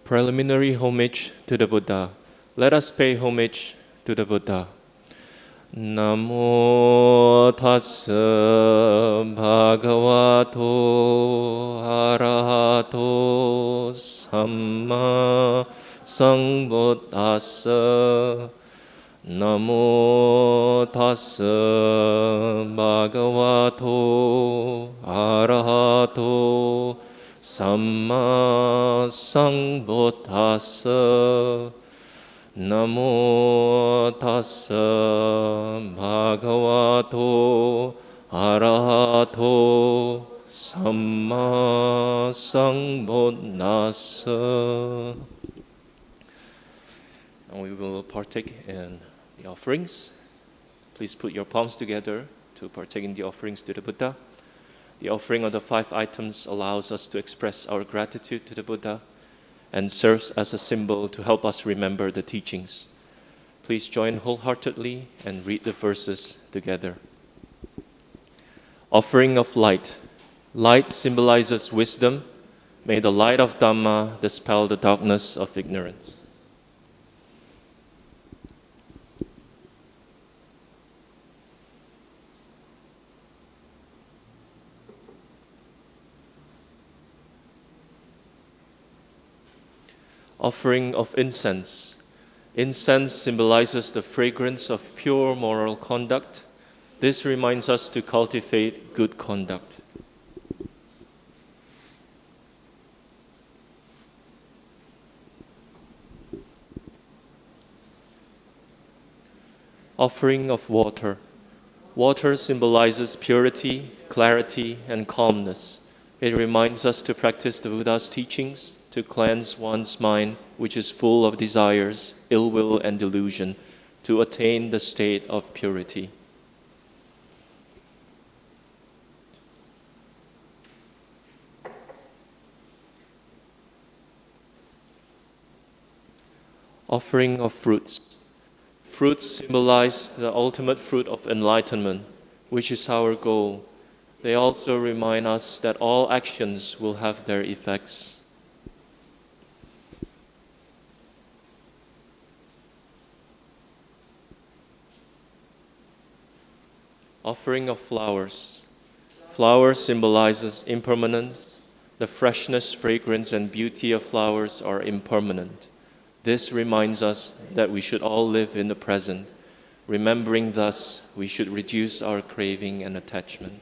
Preliminary homage to the Buddha. Let us pay homage to the Buddha. Namo tassa bhagavato arahato samma sambuddhassa. Namo tassa bhagavato arahato samma sambuddhassa. Namo tassa bhagavato arahato samma sambuddhassa. And we will partake in the offerings. Please put your palms together to partake in the offerings to the Buddha. The offering of the 5 items allows us to express our gratitude to the Buddha and serves as a symbol to help us remember the teachings. Please join wholeheartedly and read the verses together. Offering of light. Light symbolizes wisdom. May the light of Dhamma dispel the darkness of ignorance. Offering of incense. Incense symbolizes the fragrance of pure moral conduct. This reminds us to cultivate good conduct. Offering of water. Water symbolizes purity, clarity, and calmness. It reminds us to practice the Buddha's teachings, to cleanse one's mind, which is full of desires, ill will, and delusion, to attain the state of purity. Offering of fruits. Fruits symbolize the ultimate fruit of enlightenment, which is our goal. They also remind us that all actions will have their effects. Offering of flowers. Flowers symbolizes impermanence. The freshness, fragrance, and beauty of flowers are impermanent. This reminds us that we should all live in the present. Remembering thus, we should reduce our craving and attachment.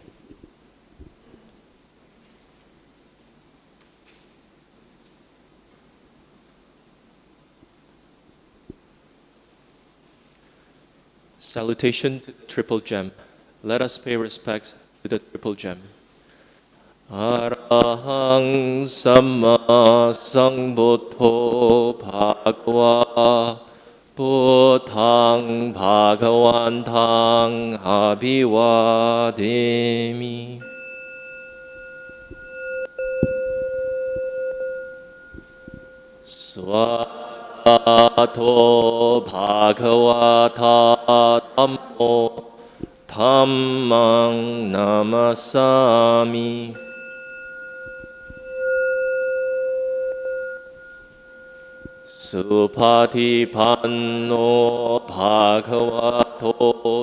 Salutation to the Triple Gem. Let us pay respect to the Triple Gem. Arahang Samma Sambuddho Bhagava Buddhang Bhagavantang Abhivademi. Svato Bhagavata Dhammo Dhammang Namasami. Supatipanno Bhagavato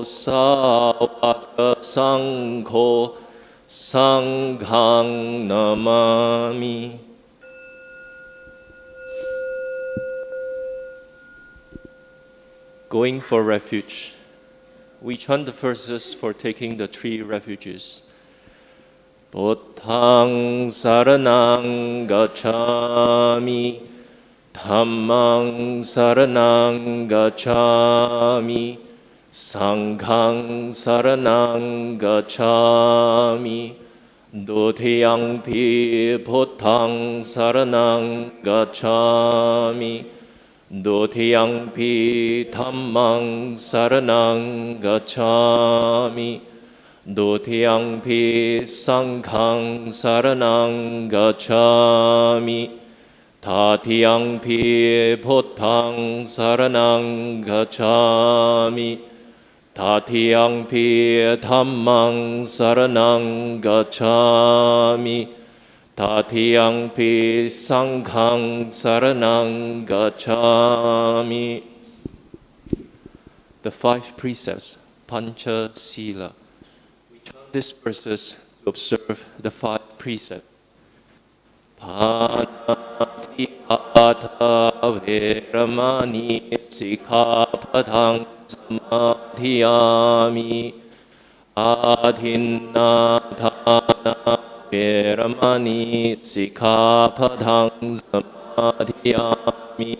Sāvaka Saṅgho Saṅghang Namami. Going for refuge. We chant the verses for taking the 3 refuges. Buddhaṃ saraṇaṃ gacchāmi, Dhammāṃ saraṇaṃ gacchāmi, Saṅghāṃ saraṇaṃ gacchāmi, Dutiyampi Buddhaṃ saraṇaṃ gacchāmi, Dutiyampi Dhammāṃ saraṇaṃ gacchāmi, Dutiyampi Saṅghāṃ saraṇaṃ gacchāmi, Tatiyampi Buddhaṃ saraṇaṃ gacchāmi, Tatiyampi Dhammāṃ saraṇaṃ gacchāmi, Tatiyampi sanghang saranang gacchami. The 5 precepts, Pancha Sila. We chant these verses to observe the 5 precepts. Panatiyata veramani sikhapadang samadhiyami. Adhinnadhana veramani sikhapadang samadhiyami.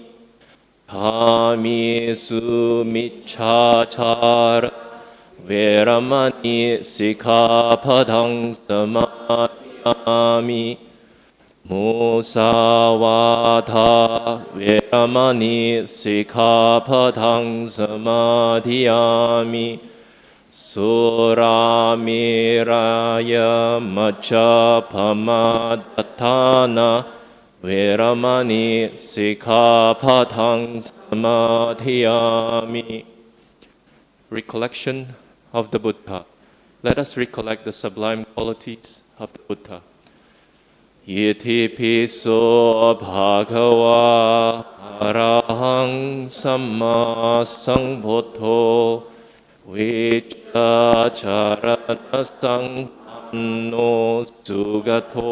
Kamesu miccachara veramani sikhapadang samadhiyami. Musavada veramani sikhapadang samadhiyami. Suramiraya maccapamadatthana veramani sikhapadang samadhiyami. Recollection of the Buddha. Let us recollect the sublime qualities of the Buddha. Iti piso bhagava arahang samma sambuddho vicacharana sampanno sugato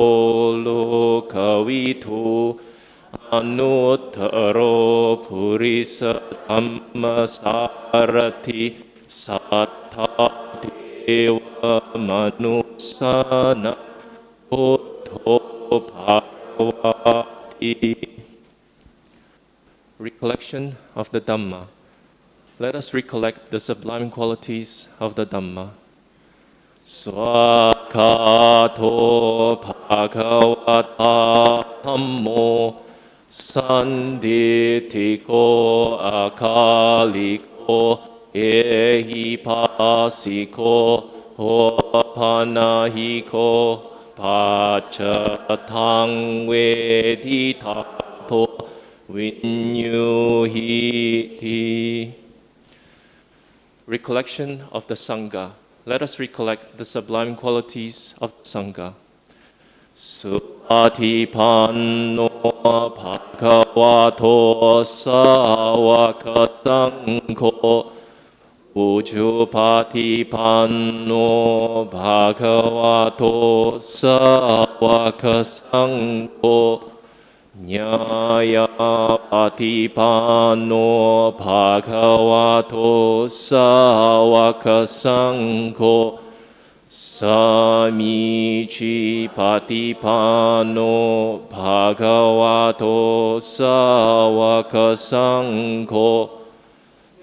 lokavitu anuttaro purisa dhammasarati sattva deva manusana buddho bhagavati. Recollection of the Dhamma. Let us recollect the sublime qualities of the Dhamma. Swakato bhagavata dhammo sanditiko akaliko ehipasiko hopanahiko pachatang veditato vinyuhiti. Recollection of the Sangha. Let us recollect the sublime qualities of the Sangha. Satipanno bhagavato sāvaka saṅgho Ujupatipanno bhagavato sāvaka saṅgho Nyāyapatipanno bhagavato sāvaka saṅgho Samicipatipanno bhagavato sāvaka saṅgho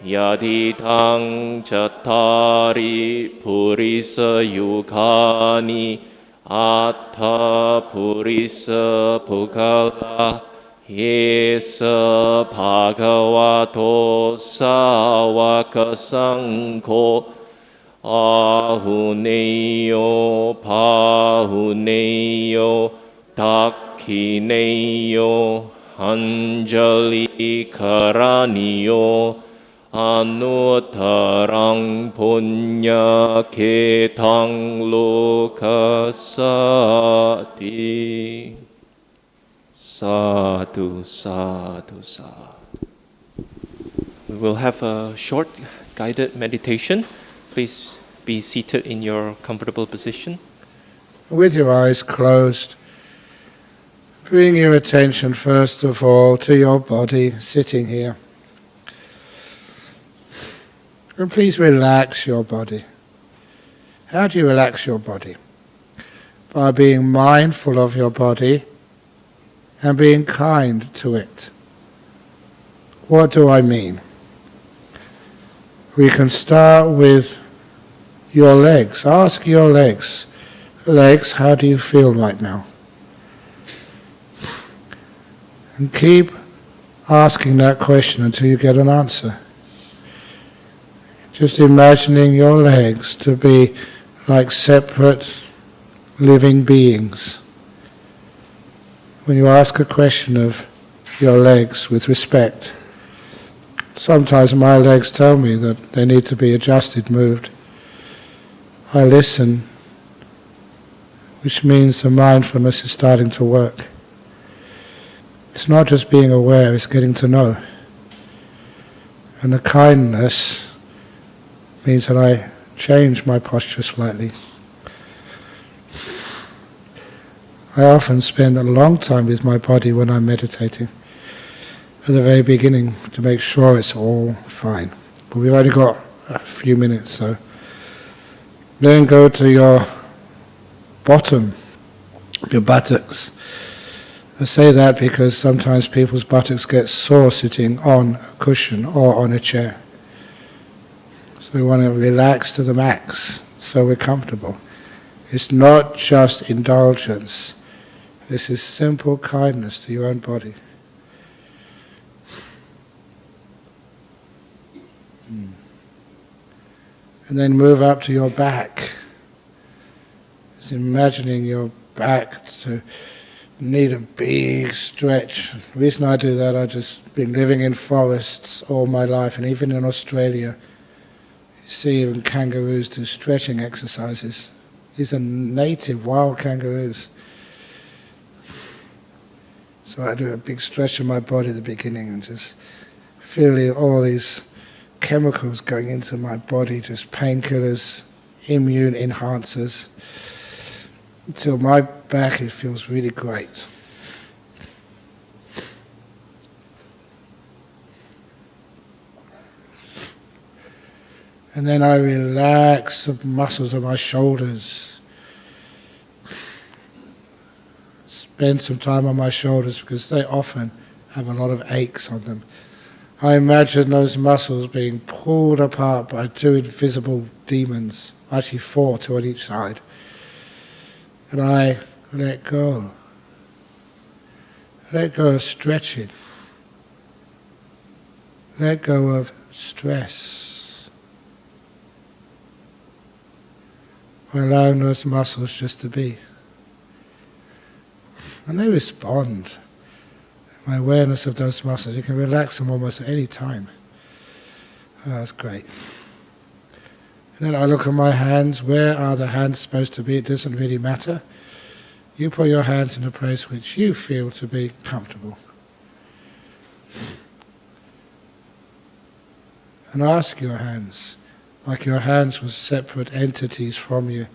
Yaditang cattari purisa yukani atta purisa pukala yesa bhagavato sāvaka saṅgho ahuneyo pahuneyo dakhineyo anjali karaniyo Anuttarang punya ketang lokasati. Sadhu, sadhu, sadhu. We will have a short guided meditation. Please be seated in your comfortable position. With your eyes closed, bring your attention first of all to your body sitting here. And please relax your body. How do you relax your body? By being mindful of your body and being kind to it. What do I mean? We can start with your legs. Ask your legs. Legs, how do you feel right now? And keep asking that question until you get an answer. Just imagining your legs to be like separate living beings. When you ask a question of your legs with respect, sometimes my legs tell me that they need to be adjusted, moved. I listen which means the mindfulness is starting to work. It's not just being aware, it's getting to know. And the kindness means that I change my posture slightly. I often spend a long time with my body when I'm meditating, at the very beginning, to make sure it's all fine. But we've only got a few minutes, so then go to your bottom, your buttocks. I say that because sometimes people's buttocks get sore sitting on a cushion or on a chair. So we want to relax to the max so we're comfortable. It's not just indulgence. This is simple kindness to your own body. And then move up to your back. Just imagining your back to need a big stretch. The reason I do that, I've just been living in forests all my life, and even in Australia, you see even kangaroos do stretching exercises. These are native wild kangaroos. So I do a big stretch of my body at the beginning and just feeling all these chemicals going into my body, just painkillers, immune enhancers, until my back, it feels really great. And then I relax the muscles of my shoulders. Spend some time on my shoulders because they often have a lot of aches on them. I imagine those muscles being pulled apart by two invisible demons, actually four, two on each side. And I let go. Let go of stretching. Let go of stress. By allowing those muscles just to be. And they respond. My awareness of those muscles, you can relax them almost at any time. Oh, that's great. And then I look at my hands. Where are the hands supposed to be? It doesn't really matter. You put your hands in a place which you feel to be comfortable. And ask your hands, like your hands were separate entities from you.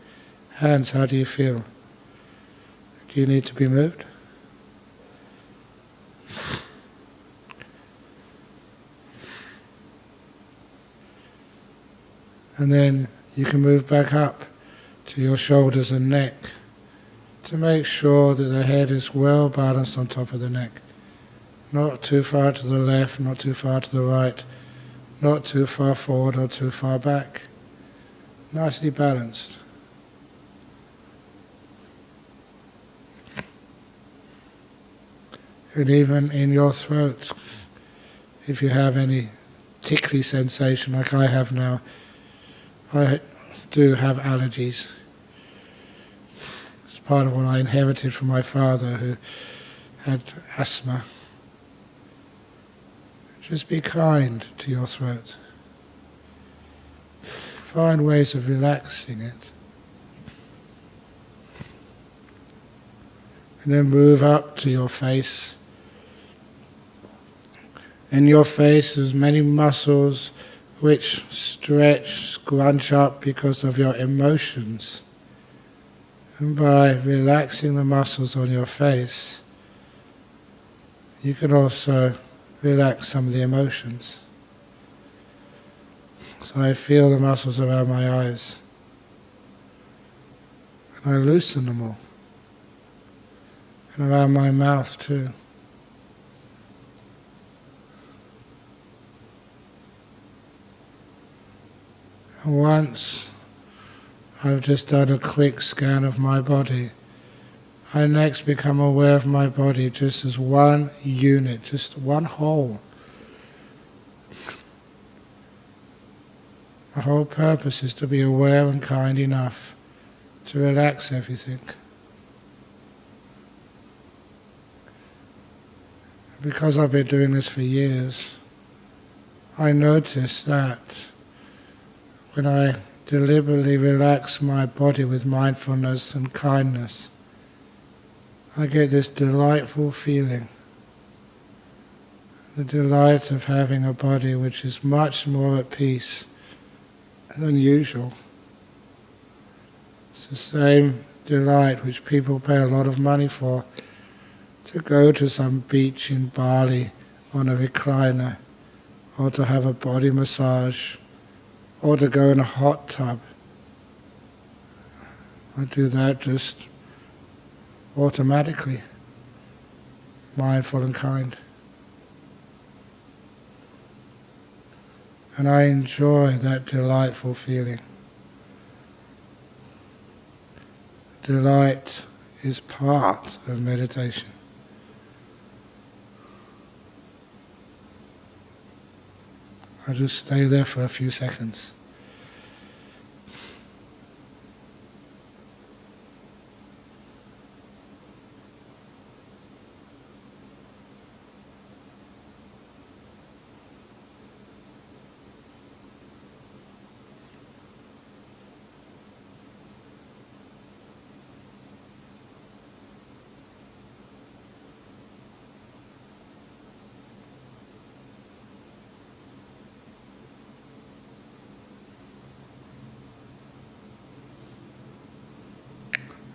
Hands, how do you feel? Do you need to be moved? And then you can move back up to your shoulders and neck to make sure that the head is well balanced on top of the neck. Not too far to the left, not too far to the right, not too far forward or too far back. Nicely balanced. And even in your throat, if you have any tickly sensation like I have now, I do have allergies. It's part of what I inherited from my father who had asthma. Just be kind to your throat. Find ways of relaxing it. And then move up to your face. In your face there's many muscles which stretch, scrunch up because of your emotions. And by relaxing the muscles on your face, you can also relax some of the emotions. So I feel the muscles around my eyes. And I loosen them all. And around my mouth too. And once I've just done a quick scan of my body, I next become aware of my body just as one unit, just one whole. The whole purpose is to be aware and kind enough to relax everything. Because I've been doing this for years, I notice that when I deliberately relax my body with mindfulness and kindness, I get this delightful feeling. The delight of having a body which is much more at peace than usual. It's the same delight which people pay a lot of money for, to go to some beach in Bali on a recliner, or to have a body massage, or to go in a hot tub. I do that just automatically, mindful and kind. And I enjoy that delightful feeling. Delight is part of meditation. I'll just stay there for a few seconds.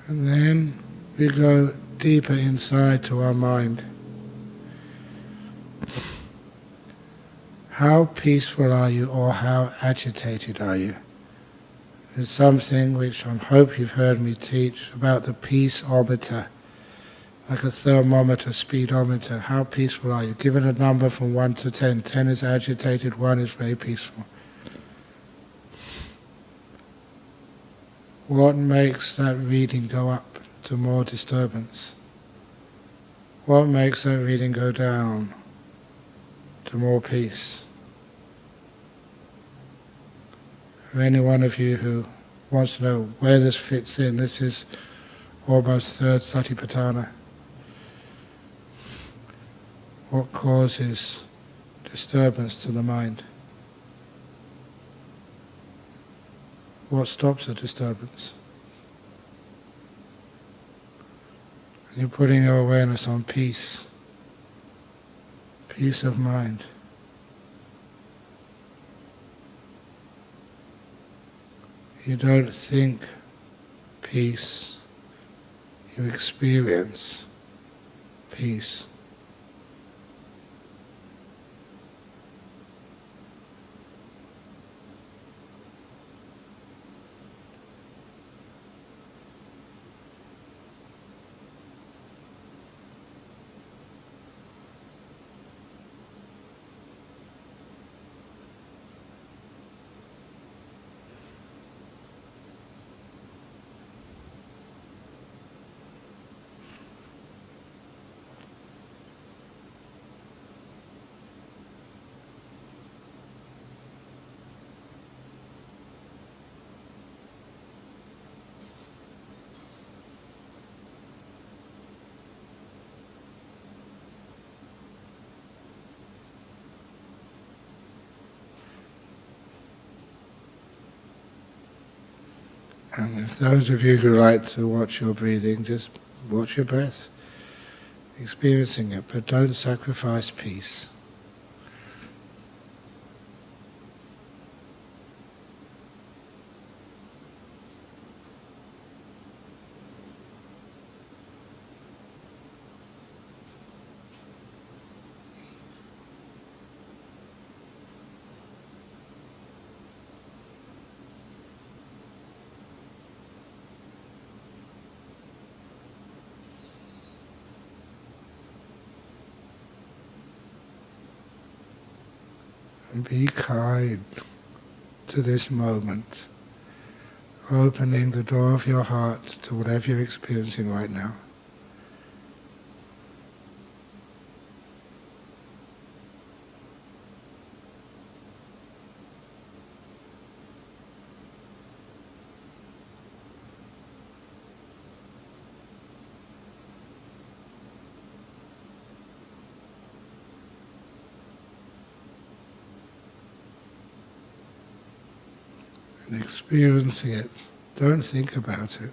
And then we go deeper inside to our mind. How peaceful are you, or how agitated are you? There's something which I hope you've heard me teach about the peace-ometer, like a thermometer, speedometer. How peaceful are you? Given a number from 1 to 10. 10 is agitated, 1 is very peaceful. What makes that reading go up to more disturbance? What makes that reading go down to more peace? For any one of you who wants to know where this fits in, this is almost third Satipatthana. What causes disturbance to the mind? What stops a disturbance? And you're putting your awareness on peace, peace of mind. You don't think peace, you experience peace. And if those of you who like to watch your breathing, just watch your breath, experiencing it, but don't sacrifice peace. And be kind to this moment, opening the door of your heart to whatever you're experiencing right now. and experiencing it. Don't think about it.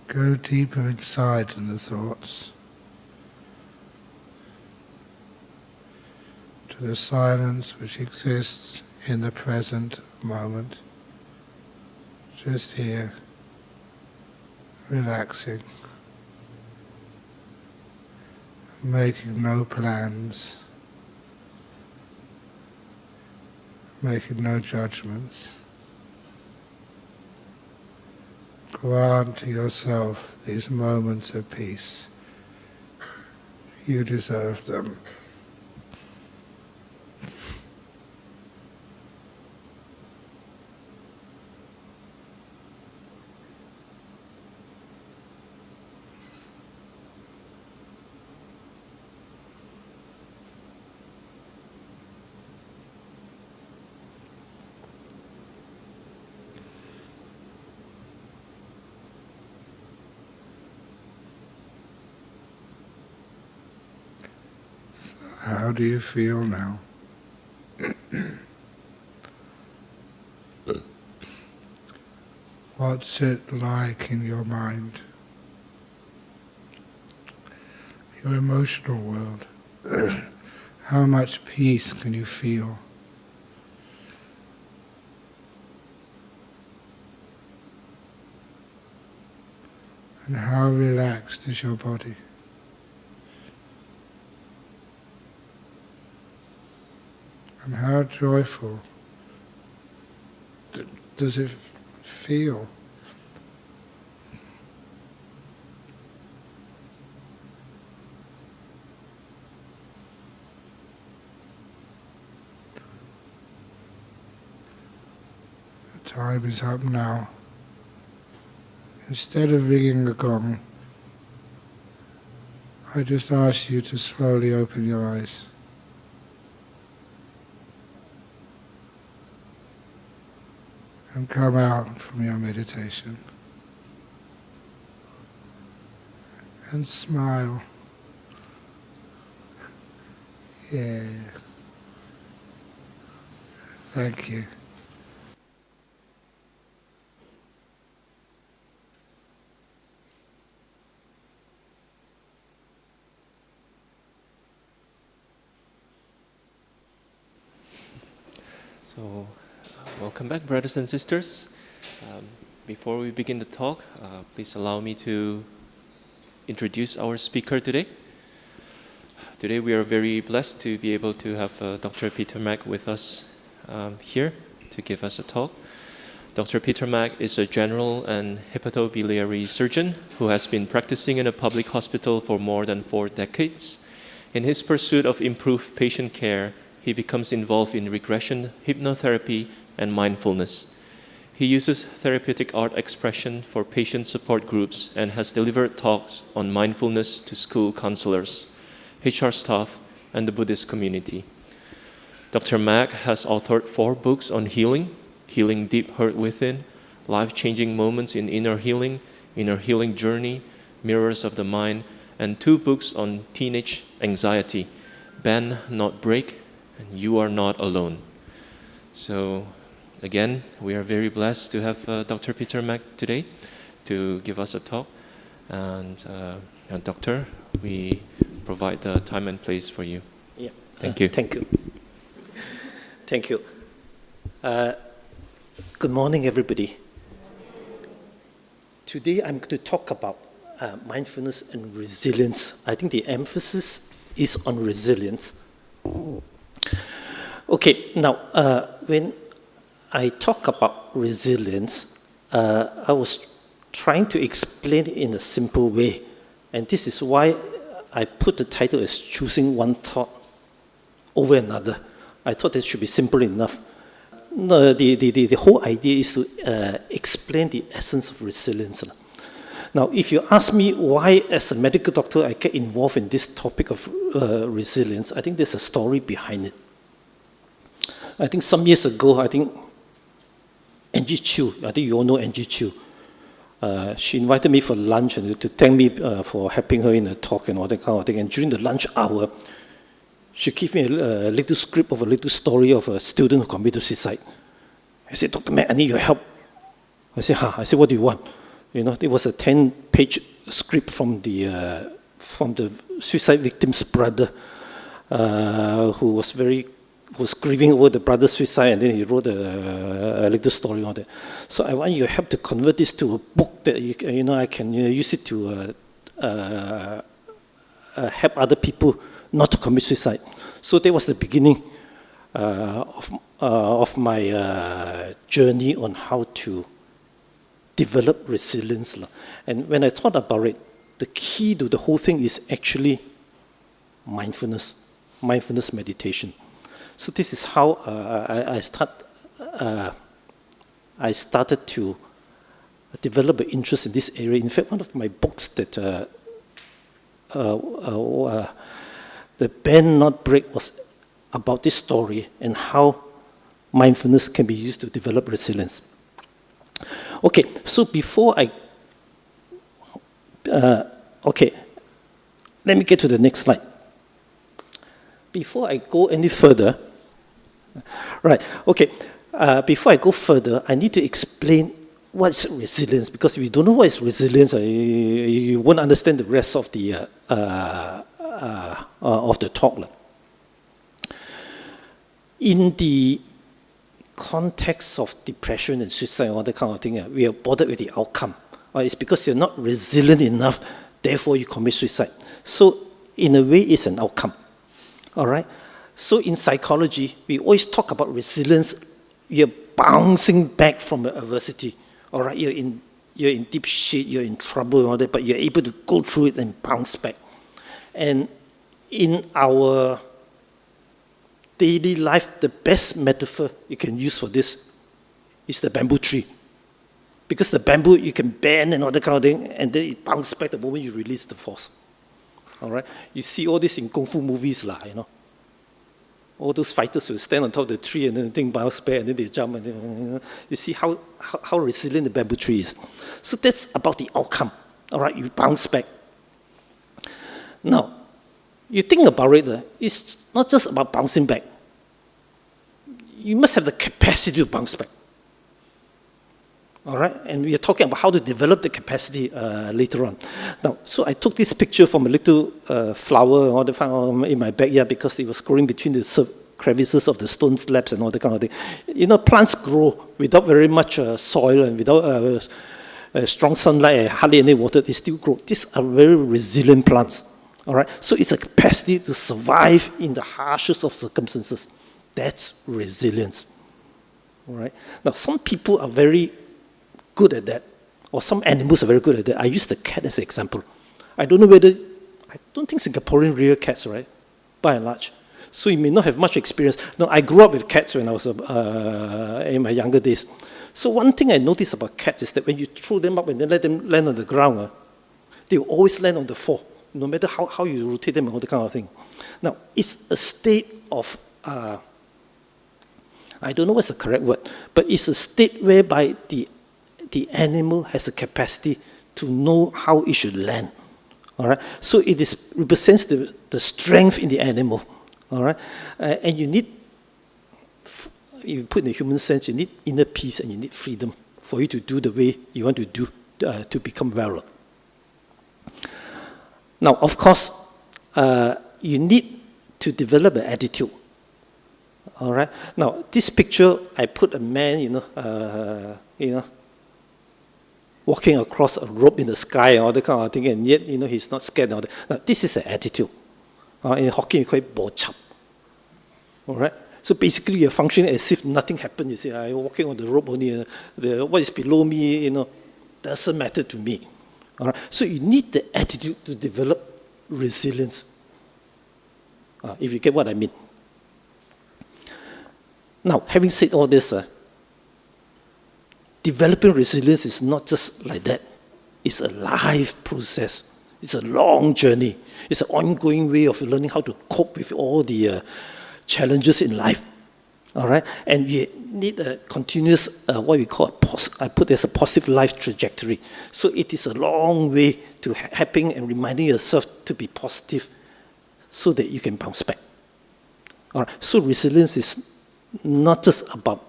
Go deeper inside in the thoughts, to the silence which exists in the present moment. Just here, relaxing, making no plans, making no judgments. Grant to yourself these moments of peace. You deserve them. How do you feel now? What's it like in your mind? Your emotional world? How much peace can you feel? And how relaxed is your body? And how joyful does it feel? The time is up now. Instead of ringing the gong, I just ask you to slowly open your eyes. And come out from your meditation. And smile. Yeah. Thank you. So, welcome back, brothers and sisters. Before we begin the talk, please allow me to introduce our speaker today. Today we are very blessed to be able to have Dr. Peter Mack with us here to give us a talk. Dr. Peter Mack is a general and hepatobiliary surgeon who has been practicing in a public hospital for more than 4 decades. In his pursuit of improved patient care, he becomes involved in regression, hypnotherapy, and mindfulness. He uses therapeutic art expression for patient support groups and has delivered talks on mindfulness to school counselors, HR staff, and the Buddhist community. Dr. Mack has authored 4 books on healing: Healing Deep Hurt Within, Life-Changing Moments in Inner Healing Journey, Mirrors of the Mind, and 2 books on teenage anxiety, Bend Not Break, and You Are Not Alone. So, again, we are very blessed to have Dr. Peter Mack today to give us a talk. And Doctor, we provide the time and place for you. Yeah. Thank you. Thank you. Thank you. Good morning, everybody. Today I'm going to talk about mindfulness and resilience. I think the emphasis is on resilience. Okay, now when I talk about resilience, I was trying to explain it in a simple way, and this is why I put the title as Choosing One Thought Over Another. I thought it should be simple enough. No, the whole idea is to explain the essence of resilience. Now, if you ask me why, as a medical doctor, I get involved in this topic of resilience, I think there's a story behind it. I think some years ago, Angie Chu, I think you all know Angie Chu. She invited me for lunch and to thank me for helping her in a talk and all that kind of thing. And during the lunch hour, she gave me a little script of a little story of a student who committed suicide. I said, Dr. Mack, I need your help. I said, I said, what do you want? It was a 10-page script from the suicide victim's brother, who was grieving over the brother's suicide, and then he wrote a little story on it. So I want your help to convert this to a book that I can use it to help other people not to commit suicide. So that was the beginning of my journey on how to develop resilience. And when I thought about it, the key to the whole thing is actually mindfulness meditation. So this is how I started to develop an interest in this area. In fact, one of my books that the Bend Not Break was about this story and how mindfulness can be used to develop resilience. Okay, so before I let me get to the next slide. Before I go any further, before I go further, I need to explain what is resilience, because if you don't know what is resilience, you won't understand the rest of the talk. In the context of depression and suicide and all that kind of thing, we are bothered with the outcome. It's because you're not resilient enough, therefore you commit suicide. So in a way, it's an outcome. All right? So in psychology, we always talk about resilience. You're bouncing back from adversity. All right? You're in deep shit, you're in trouble and all that, but you're able to go through it and bounce back. And in our daily life, the best metaphor you can use for this is the bamboo tree. Because the bamboo, you can bend and all that kind of thing, and then it bounces back the moment you release the force. All right? You see all this in Kung Fu movies, All those fighters will stand on top of the tree and then the thing bounce back and then they jump. And then, you see how resilient the bamboo tree is. So that's about the outcome. All right? You bounce back. Now, you think about it, it's not just about bouncing back. You must have the capacity to bounce back. All right? And we are talking about how to develop the capacity later on. Now, so I took this picture from a little flower in my backyard because it was growing between the crevices of the stone slabs and all that kind of thing. Plants grow without very much soil and without strong sunlight and hardly any water. They still grow. These are very resilient plants. All right? So it's a capacity to survive in the harshest of circumstances. That's resilience. All right? Now, some people are very good at that, or some animals are very good at that. I use the cat as an example. I don't think Singaporean rear cats, right? By and large. So you may not have much experience. No, I grew up with cats when I was in my younger days. So one thing I noticed about cats is that when you throw them up and then let them land on the ground, they will always land on the floor, no matter how you rotate them and all that kind of thing. Now, it's a state of, I don't know what's the correct word, but it's a state whereby the animal has the capacity to know how it should land. All right? So it represents the strength in the animal. All right? And you need, if you put in the human sense, you need inner peace and you need freedom for you to do the way you want to do to become well. Now, of course, you need to develop an attitude. All right? Now, this picture, I put a man, walking across a rope in the sky and all that kind of thing, and yet, he's not scared. And all that. Now, this is an attitude. In Hokkien, you call it bo chap. All right? So basically, you're functioning as if nothing happened. You say, I'm walking on the rope only. What is below me, doesn't matter to me. All right? So you need the attitude to develop resilience. If you get what I mean. Now, having said all this, developing resilience is not just like that. It's a life process. It's a long journey. It's an ongoing way of learning how to cope with all the challenges in life. All right? And you need a continuous, what we call, I put as a positive life trajectory. So it is a long way to helping and reminding yourself to be positive so that you can bounce back. All right. So resilience is not just about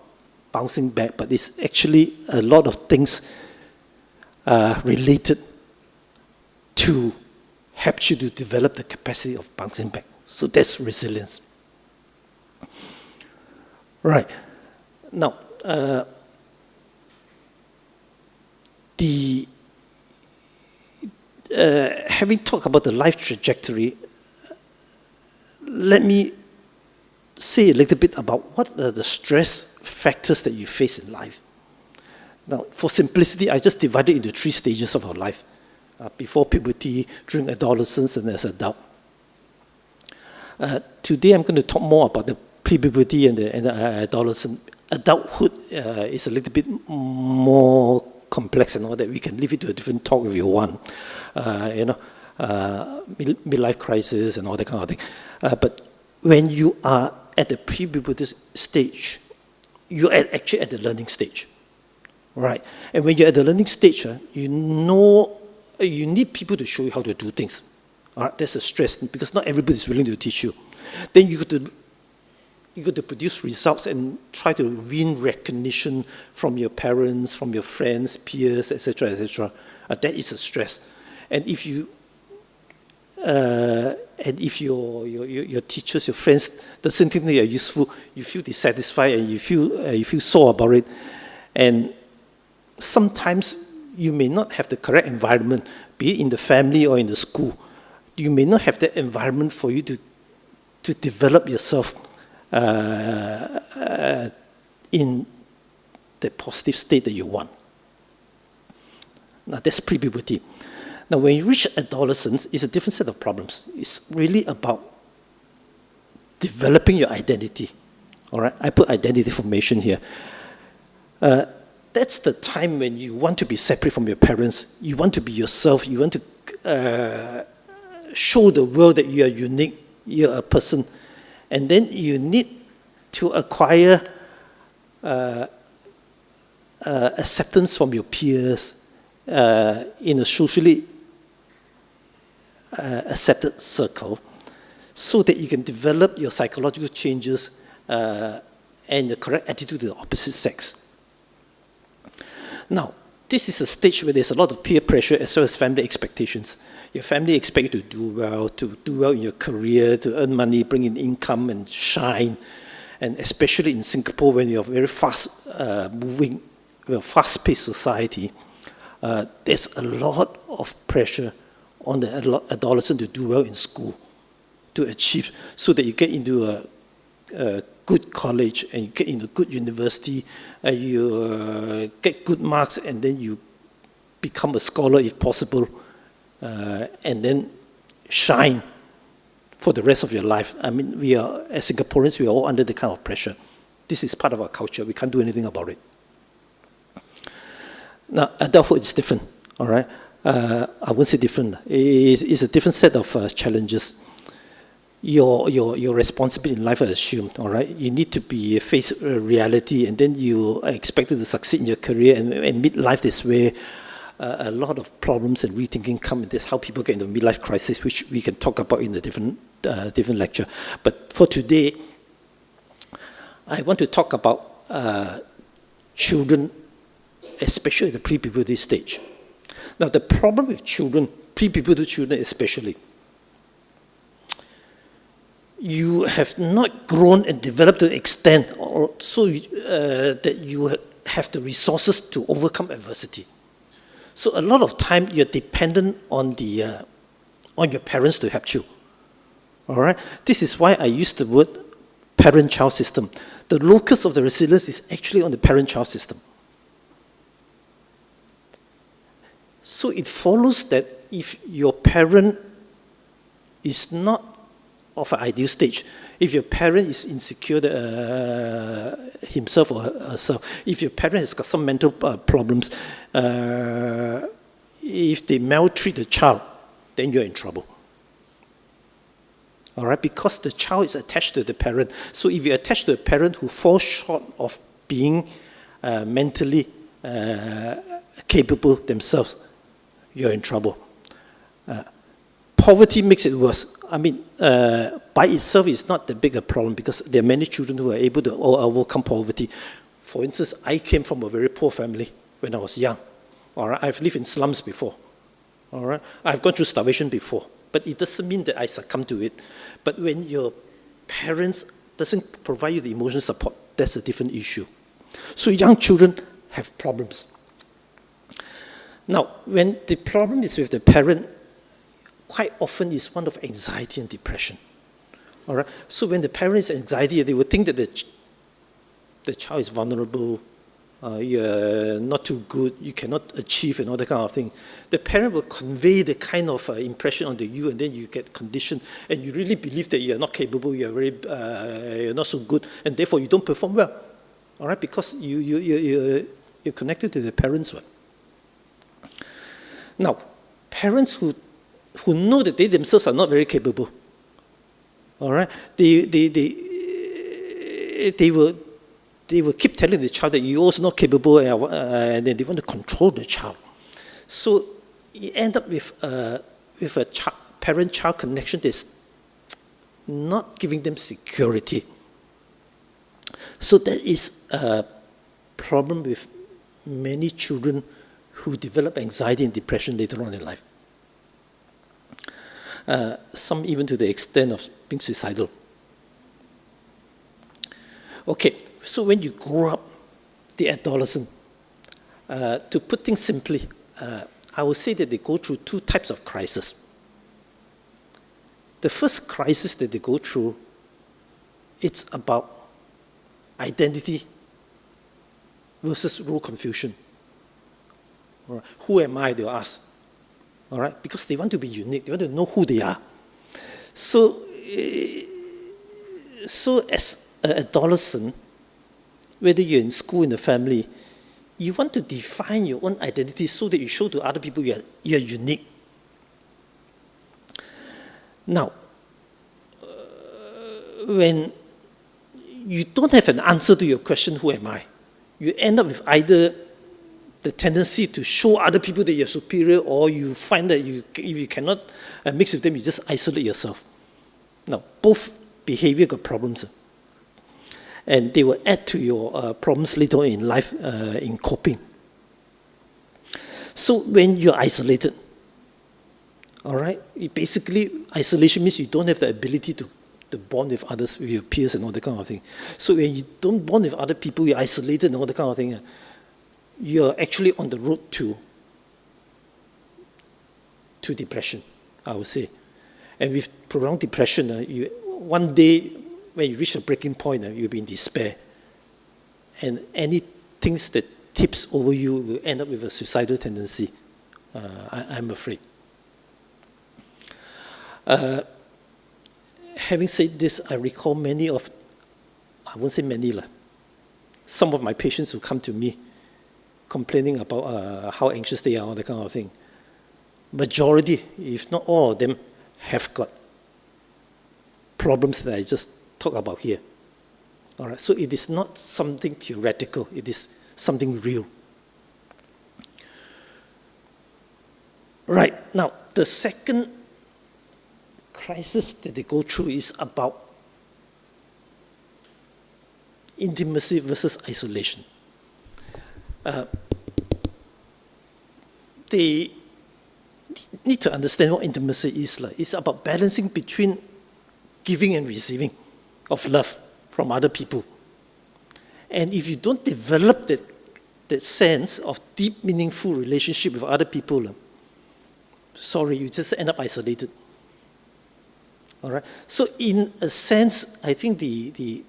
bouncing back, but it's actually a lot of things related to help you to develop the capacity of bouncing back. So that's resilience. Right. Now, having talked about the life trajectory, let me say a little bit about what are the stress factors that you face in life. Now, for simplicity, I just divided into 3 stages of our life. Before puberty, during adolescence, and as an adult. Today, I'm going to talk more about the pre-puberty and the adolescent. Adulthood is a little bit more complex and all that. We can leave it to a different talk if you want. Midlife crisis and all that kind of thing. But when you are at the pre-puberty stage, you're actually at the learning stage, right? And when you're at the learning stage, you know you need people to show you how to do things. All right, that's a stress because not everybody is willing to teach you. Then you got to produce results and try to win recognition from your parents, from your friends, peers, etc., etc. That is a stress. And if you your teachers, your friends doesn't think that you're useful, you feel dissatisfied and you feel sore about it. And sometimes you may not have the correct environment, be it in the family or in the school. You may not have that environment for you to develop yourself in the positive state that you want. Now, that's pre-puberty. Now, when you reach adolescence, it's a different set of problems. It's really about developing your identity. All right, I put identity formation here. That's the time when you want to be separate from your parents. You want to be yourself. You want to show the world that you are unique. You're a person. And then you need to acquire acceptance from your peers in a socially accepted circle so that you can develop your psychological changes and the correct attitude to the opposite sex. Now, this is a stage where there's a lot of peer pressure as well as family expectations. Your family expect you to do well in your career, to earn money, bring in income and shine. And especially in Singapore, when you're very fast-moving, fast-paced society, there's a lot of pressure on the adolescent to do well in school, to achieve, so that you get into a good college and you get into a good university, you get good marks, and then you become a scholar if possible, and then shine for the rest of your life. I mean, we are, as Singaporeans, we are all under the kind of pressure. This is part of our culture. We can't do anything about it. Now, adulthood is different, all right? I wouldn't say different. It's a different set of challenges. Your responsibility in life are assumed, all right? You need to face reality, and then you are expected to succeed in your career and midlife is where a lot of problems and rethinking come, and that's how people get into midlife crisis, which we can talk about in a different lecture. But for today, I want to talk about children, especially the pre-puberty stage. Now, the problem with children, pre-puberty children especially, you have not grown and developed to the extent that you have the resources to overcome adversity. So a lot of time you're dependent on your parents to help you. All right? This is why I use the word parent-child system. The locus of the resilience is actually on the parent-child system. So it follows that if your parent is not of an ideal stage, if your parent is insecure himself or herself, if your parent has got some mental problems, if they maltreat the child, then you're in trouble. All right, because the child is attached to the parent. So if you're attached to a parent who falls short of being mentally capable themselves, you're in trouble. poverty makes it worse. I mean, by itself, it's not that big a problem because there are many children who are able to overcome poverty. For instance, I came from a very poor family when I was young. All right, I've lived in slums before. All right, I've gone through starvation before, but it doesn't mean that I succumb to it. But when your parents doesn't provide you the emotional support, that's a different issue. So young children have problems. Now, when the problem is with the parent, quite often it's one of anxiety and depression. All right. So when the parent is anxiety, they would think that the child is vulnerable, you're not too good, you cannot achieve, and all that kind of thing. The parent will convey the kind of impression onto you, and then you get conditioned, and you really believe that you're not capable, you're not so good, and therefore you don't perform well. All right, because you're connected to the parents. Right? Now, parents who know that they themselves are not very capable, all right, they will keep telling the child that you're also not capable, and then they want to control the child. So you end up with a parent-child connection that's not giving them security. So that is a problem with many children who develop anxiety and depression later on in life. Some even to the extent of being suicidal. Okay, so when you grow up, the adolescent, to put things simply, I would say that they go through two types of crises. The first crisis that they go through, it's about identity versus role confusion. All right. Who am I, they'll ask. All right? Because they want to be unique, they want to know who they are. So as an adolescent, whether you're in school, in the family, you want to define your own identity so that you show to other people you're unique. Now, when you don't have an answer to your question, who am I? You end up with either the tendency to show other people that you're superior, or you find that if you cannot mix with them, you just isolate yourself. Now, both behavior got problems. And they will add to your problems later on in life in coping. So when you're isolated, all right, basically isolation means you don't have the ability to bond with others, with your peers and all that kind of thing. So when you don't bond with other people, you're isolated and all that kind of thing, you're actually on the road to depression, I would say. And with prolonged depression, one day when you reach a breaking point, you'll be in despair. And any things that tips over you will end up with a suicidal tendency, I'm afraid. Having said this, I recall I won't say many, some of my patients who come to me complaining about how anxious they are, that kind of thing. Majority, if not all of them, have got problems that I just talk about here. All right, so it is not something theoretical, it is something real. Right, now the second crisis that they go through is about intimacy versus isolation. They need to understand what intimacy is like. It's about balancing between giving and receiving of love from other people. And if you don't develop that sense of deep, meaningful relationship with other people, sorry, you just end up isolated. All right? So in a sense, I think the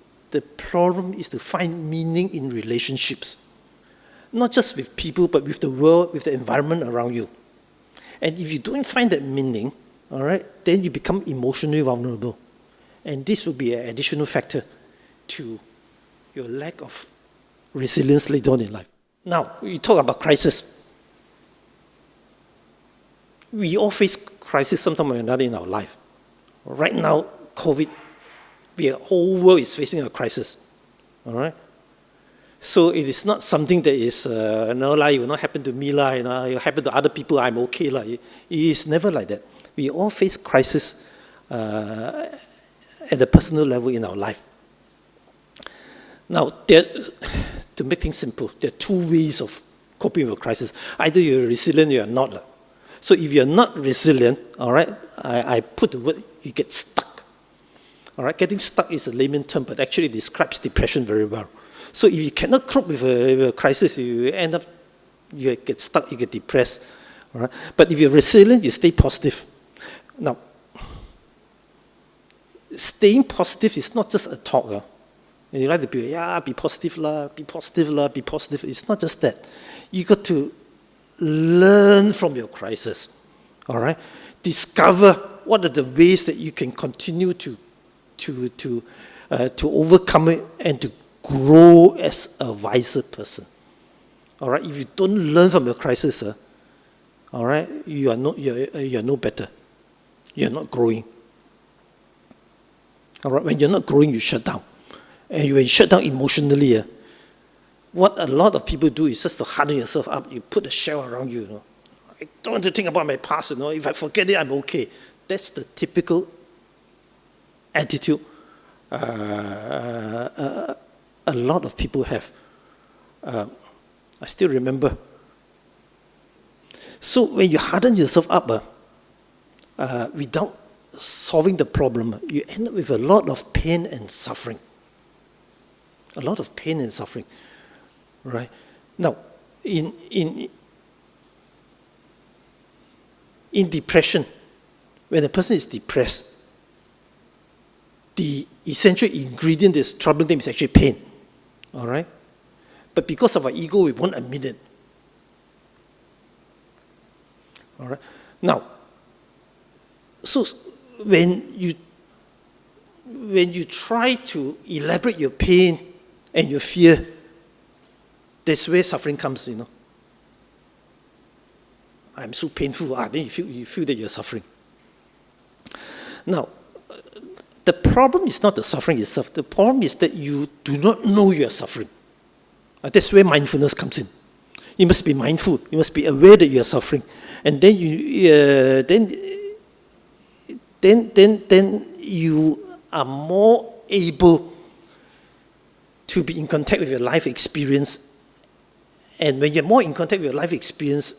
problem is to find meaning in relationships. Not just with people, but with the world, with the environment around you. And if you don't find that meaning, all right, then you become emotionally vulnerable. And this will be an additional factor to your lack of resilience later on in life. Now, we talk about crisis. We all face crisis sometime or another in our life. Right now, COVID, the whole world is facing a crisis. All right? So it is not something that is, it will not happen to me, it will happen to other people, I'm okay. It is never like that. We all face crisis at the personal level in our life. Now, to make things simple, there are two ways of coping with a crisis. Either you're resilient or you're not. So if you're not resilient, all right, I put the word, you get stuck. All right, getting stuck is a layman term, but actually it describes depression very well. So if you cannot cope with a crisis, you end up, you get stuck, you get depressed. All right? But if you're resilient, you stay positive. Now, staying positive is not just a talk. And you like to be, be positive lah, be positive lah, be positive. It's not just that. You got to learn from your crisis. All right? Discover what are the ways that you can continue to overcome it and to grow as a wiser person. All right? If you don't learn from your crisis, all right, you are no better. You are not growing. All right? When you're not growing, you shut down. And when you shut down emotionally, what a lot of people do is just to harden yourself up. You put a shell around you, I don't want to think about my past, If I forget it, I'm okay. That's the typical attitude a lot of people have. I still remember. So when you harden yourself up without solving the problem, you end up with a lot of pain and suffering. A lot of pain and suffering, right? Now, in depression, when a person is depressed, the essential ingredient that's troubling them is actually pain, all right? But because of our ego, we won't admit it. All right? Now, so when you try to elaborate your pain and your fear, that's where suffering comes, I'm so painful. Then you feel that you're suffering. Now, the problem is not the suffering itself. The problem is that you do not know you're suffering. That's where mindfulness comes in. You must be mindful. You must be aware that you are suffering, and then then you are more able to be in contact with your life experience. And when you're more in contact with your life experience,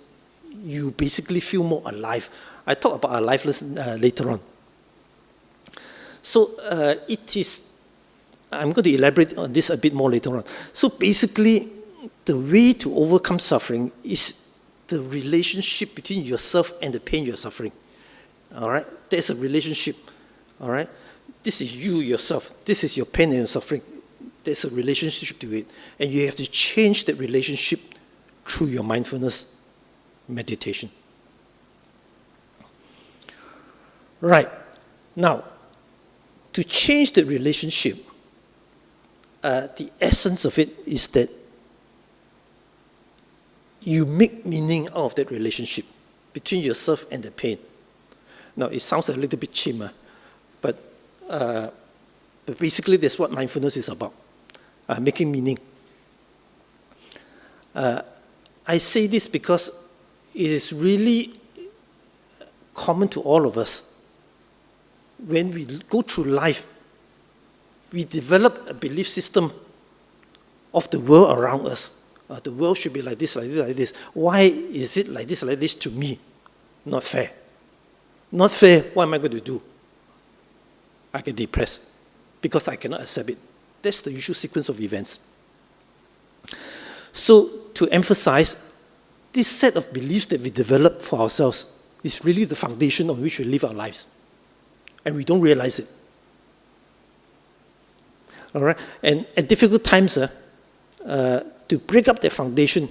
you basically feel more alive. I talk about aliveness later on. So I'm going to elaborate on this a bit more later on. So basically, the way to overcome suffering is the relationship between yourself and the pain you're suffering. All right? There's a relationship. All right? This is you, yourself. This is your pain and your suffering. There's a relationship to it. And you have to change that relationship through your mindfulness meditation. Right. Now, to change the relationship, the essence of it is that you make meaning out of that relationship between yourself and the pain. Now, it sounds a little bit cheap, but basically that's what mindfulness is about, making meaning. I say this because it is really common to all of us. When we go through life, we develop a belief system of the world around us. The world should be like this, like this, like this. Why is it like this to me? Not fair. Not fair, what am I going to do? I get depressed because I cannot accept it. That's the usual sequence of events. So, to emphasize, this set of beliefs that we develop for ourselves is really the foundation on which we live our lives. And we don't realize it. All right? And at difficult times, to break up that foundation,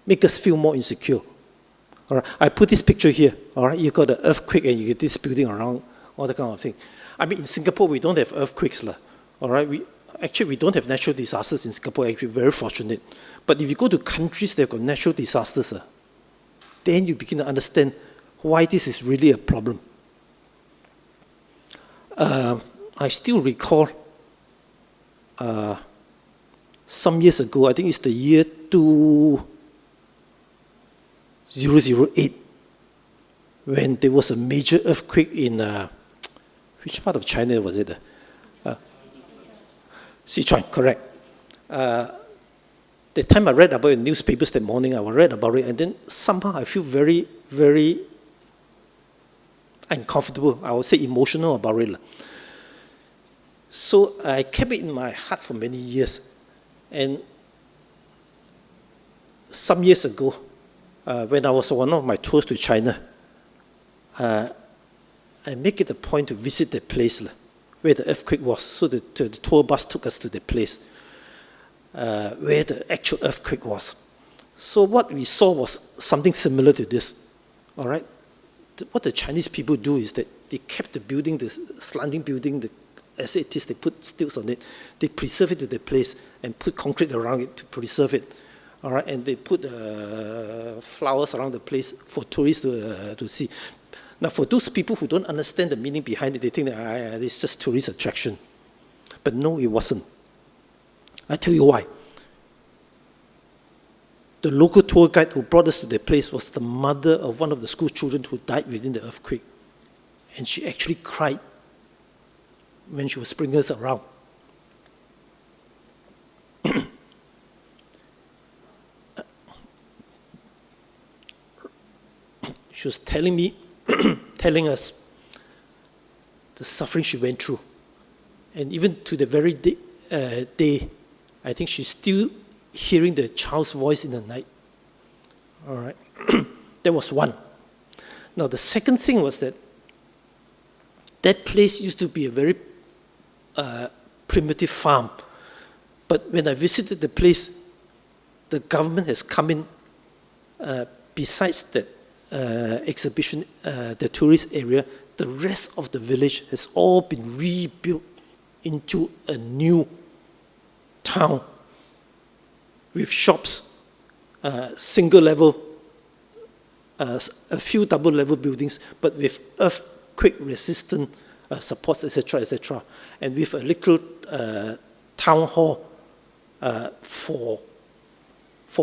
make us feel more insecure. All right? I put this picture here. All right? You got the earthquake and you get this building around, all that kind of thing. I mean, in Singapore, we don't have earthquakes. All right? We don't have natural disasters in Singapore. Actually, very fortunate. But if you go to countries that have got natural disasters, then you begin to understand why this is really a problem. I still recall some years ago, I think it's the year 008, when there was a major earthquake in, which part of China was it? Sichuan, correct. The time I read about it in newspapers that morning, I read about it, and then somehow I feel very, very uncomfortable, I would say emotional about it. So I kept it in my heart for many years. And some years ago, when I was on one of my tours to China, I make it a point to visit the place where the earthquake was. So the tour bus took us to the place where the actual earthquake was. So what we saw was something similar to this, all right? What the Chinese people do is that they kept the building, the slanting building, as it is, they put stilts on it, they preserve it to the place and put concrete around it to preserve it, all right? And they put flowers around the place for tourists to see. Now, for those people who don't understand the meaning behind it, they think that it's just tourist attraction. But no, it wasn't. I tell you why. The local tour guide who brought us to the place was the mother of one of the school children who died within the earthquake. And she actually cried when she was bringing us around. She was telling us the suffering she went through. And even to the very day, I think she's still hearing the child's voice in the night. All right. That was one. Now, the second thing was that place used to be a very primitive farm. But when I visited the place, the government has come in, besides that exhibition, the tourist area, the rest of the village has all been rebuilt into a new town with shops, single level, a few double level buildings, but with earthquake resistant supports, etc., etc., and with a little town hall for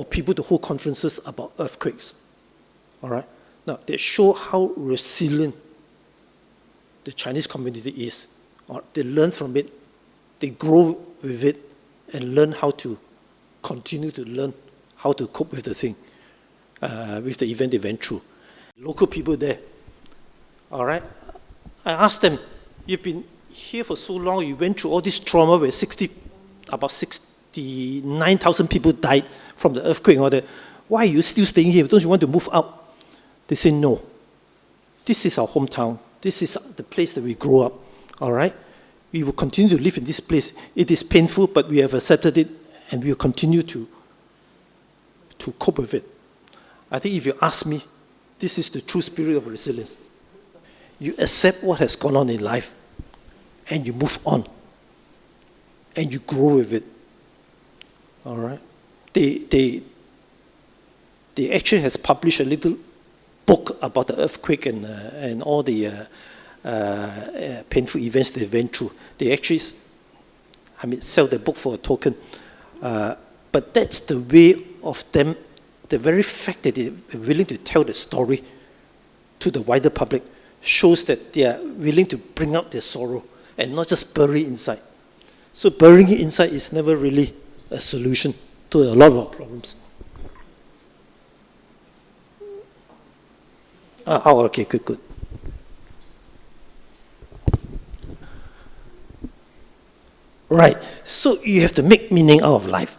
people to hold conferences about earthquakes. All right. Now they show how resilient the Chinese community is. They learn from it, they grow with it, and learn how to continue to learn how to cope with the thing, with the event they went through. Local people there, all right? I asked them, you've been here for so long, you went through all this trauma where about 69,000 people died from the earthquake and all that. Why are you still staying here? Don't you want to move out? They say, no. This is our hometown. This is the place that we grew up, all right? We will continue to live in this place. It is painful, but we have accepted it, and we will continue to cope with it. I think if you ask me, this is the true spirit of resilience. You accept what has gone on in life, and you move on, and you grow with it. All right? They actually has published a little book about the earthquake and all the painful events they went through. They actually, sell the book for a token. But that's the way of them, the very fact that they're willing to tell the story to the wider public shows that they are willing to bring out their sorrow and not just bury it inside. So burying it inside is never really a solution to a lot of our problems. Okay, good. Right, so you have to make meaning out of life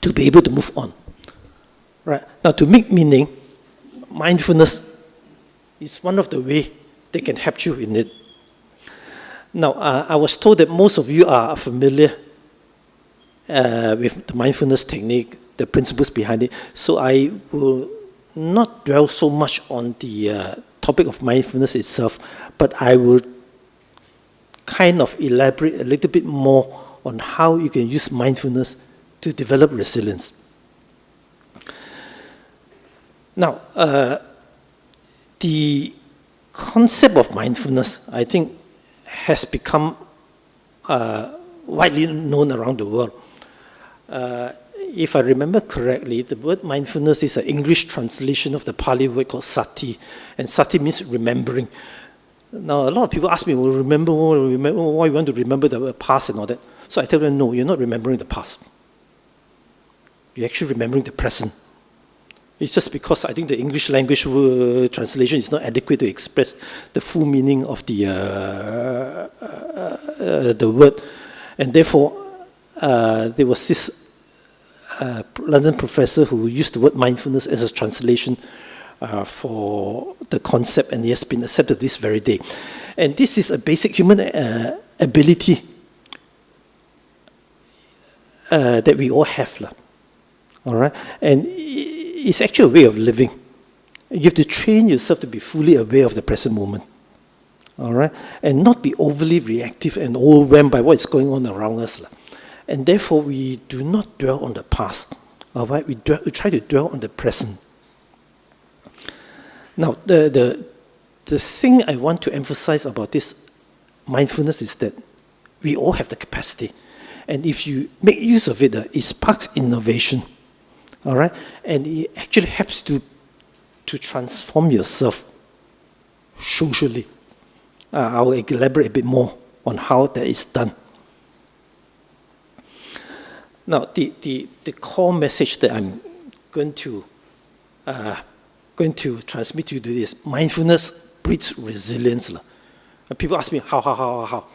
to be able to move on. Right, now to make meaning, mindfulness is one of the ways they can help you in it. Now, I was told that most of you are familiar with the mindfulness technique, the principles behind it, so I will not dwell so much on the topic of mindfulness itself, but I will kind of elaborate a little bit more on how you can use mindfulness to develop resilience. Now, the concept of mindfulness, I think, has become widely known around the world. if I remember correctly, the word mindfulness is an English translation of the Pali word called sati. And sati means remembering. Now, a lot of people ask me, why you want to remember the past and all that. So I tell them, no, you're not remembering the past. You're actually remembering the present. It's just because I think the English language translation is not adequate to express the full meaning of the word. And therefore, there was this London professor who used the word mindfulness as a translation for the concept, and he has been accepted this very day. And this is a basic human ability that we all have. All right? And it's actually a way of living. You have to train yourself to be fully aware of the present moment. All right? And not be overly reactive and overwhelmed by what is going on around us. And therefore, we do not dwell on the past. All right? We try to dwell on the present. Now, the thing I want to emphasize about this mindfulness is that we all have the capacity. And if you make use of it, it sparks innovation. All right? And it actually helps to transform yourself socially. I will elaborate a bit more on how that is done. Now, the core message that I'm going to transmit to you today is mindfulness breeds resilience. And people ask me, how? All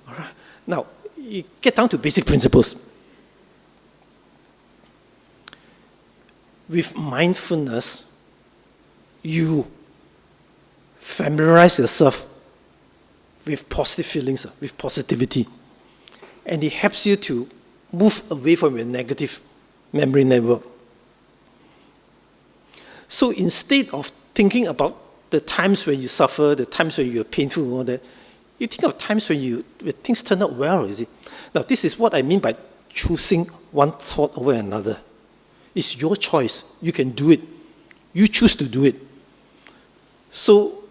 right? Now, you get down to basic principles. With mindfulness, you familiarize yourself with positive feelings, with positivity. And it helps you to move away from your negative memory network. So instead of thinking about the times when you suffer, the times when you're painful and all that, you think of times when things turn out well, you see. Now, this is what I mean by choosing one thought over another. It's your choice. You can do it. You choose to do it. So,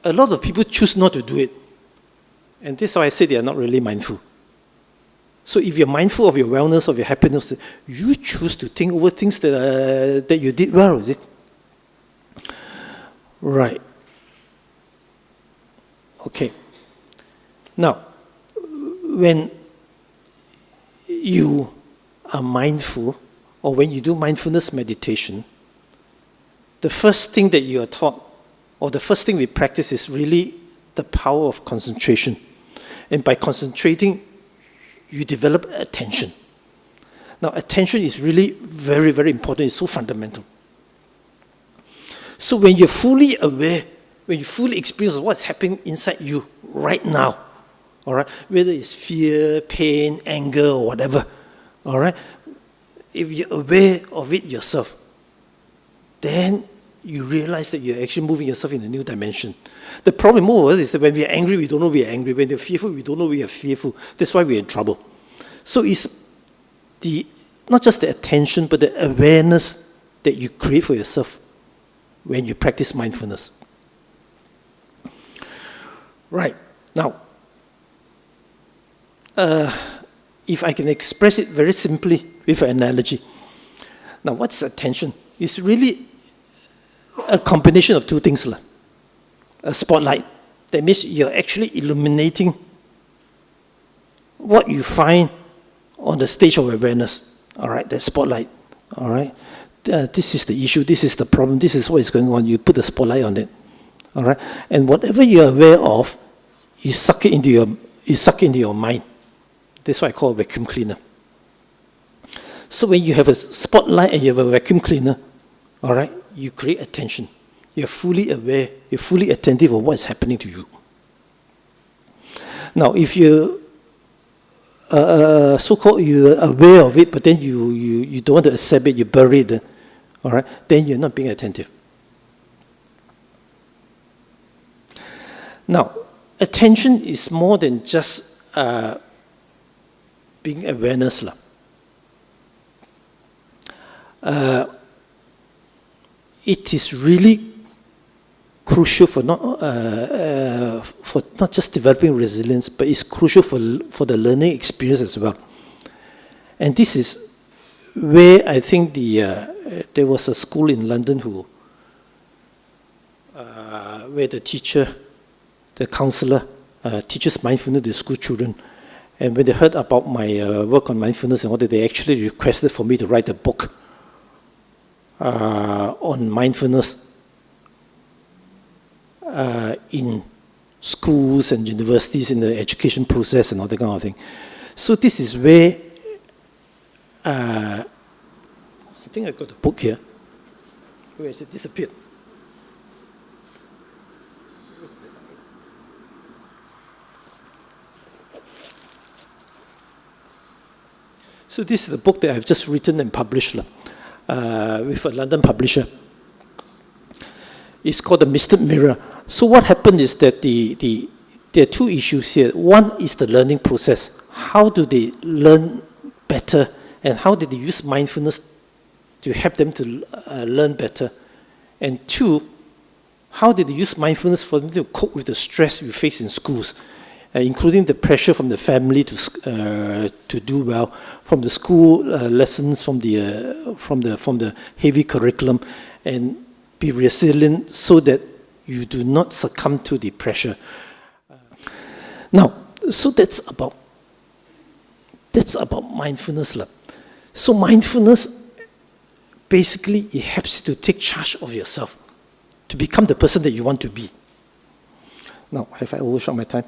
a lot of people choose not to do it. And that's why I say they are not really mindful. So if you're mindful of your wellness, of your happiness, you choose to think over things that you did well, is it? Right. Okay. Now, when you are mindful, or when you do mindfulness meditation, the first thing that you are taught, or the first thing we practice is really the power of concentration. And by concentrating, you develop attention. Now, attention is really very, very important. It's so fundamental. So when you're fully aware, when you fully experience what's happening inside you right now, all right, whether it's fear, pain, anger, or whatever, all right, if you're aware of it yourself, then you realize that you're actually moving yourself in a new dimension. The problem more is that when we are angry, we don't know we are angry. When we're fearful, we don't know we are fearful. That's why we're in trouble. So it's not just the attention, but the awareness that you create for yourself when you practice mindfulness. Right. Now, if I can express it very simply with an analogy. Now, what's attention? It's really a combination of two things. A spotlight. That means you're actually illuminating what you find on the stage of awareness. All right, that spotlight. All right, this is the issue. This is the problem. This is what is going on. You put the spotlight on it. All right, and whatever you're aware of, you suck it into your mind. That's what I call a vacuum cleaner. So when you have a spotlight and you have a vacuum cleaner, all right, you create attention. You're fully aware, you're fully attentive of what's happening to you. Now, if you're so-called you're aware of it, but then you don't want to accept it, you bury it, all right, then you're not being attentive. Now, attention is more than just being awareness. It is really crucial for not just developing resilience, but it's crucial for the learning experience as well. And this is where I think there was a school in London where the teacher, the counselor, teaches mindfulness to school children. And when they heard about my work on mindfulness and all that, they actually requested for me to write a book on mindfulness in schools and universities in the education process and all that kind of thing. So this is where I think I got a book here. Where has it disappeared? So this is the book that I've just written and published with a London publisher. It's called The Mystic Mirror. So what happened is that there are two issues here. One is the learning process. How do they learn better, and how did they use mindfulness to help them to learn better? And two, how did they use mindfulness for them to cope with the stress we face in schools, including the pressure from the family to do well, from the school lessons, from the heavy curriculum, and be resilient so that you do not succumb to the pressure. Now, so that's about mindfulness. So mindfulness, basically, it helps you to take charge of yourself, to become the person that you want to be. Now, have I overshot my time?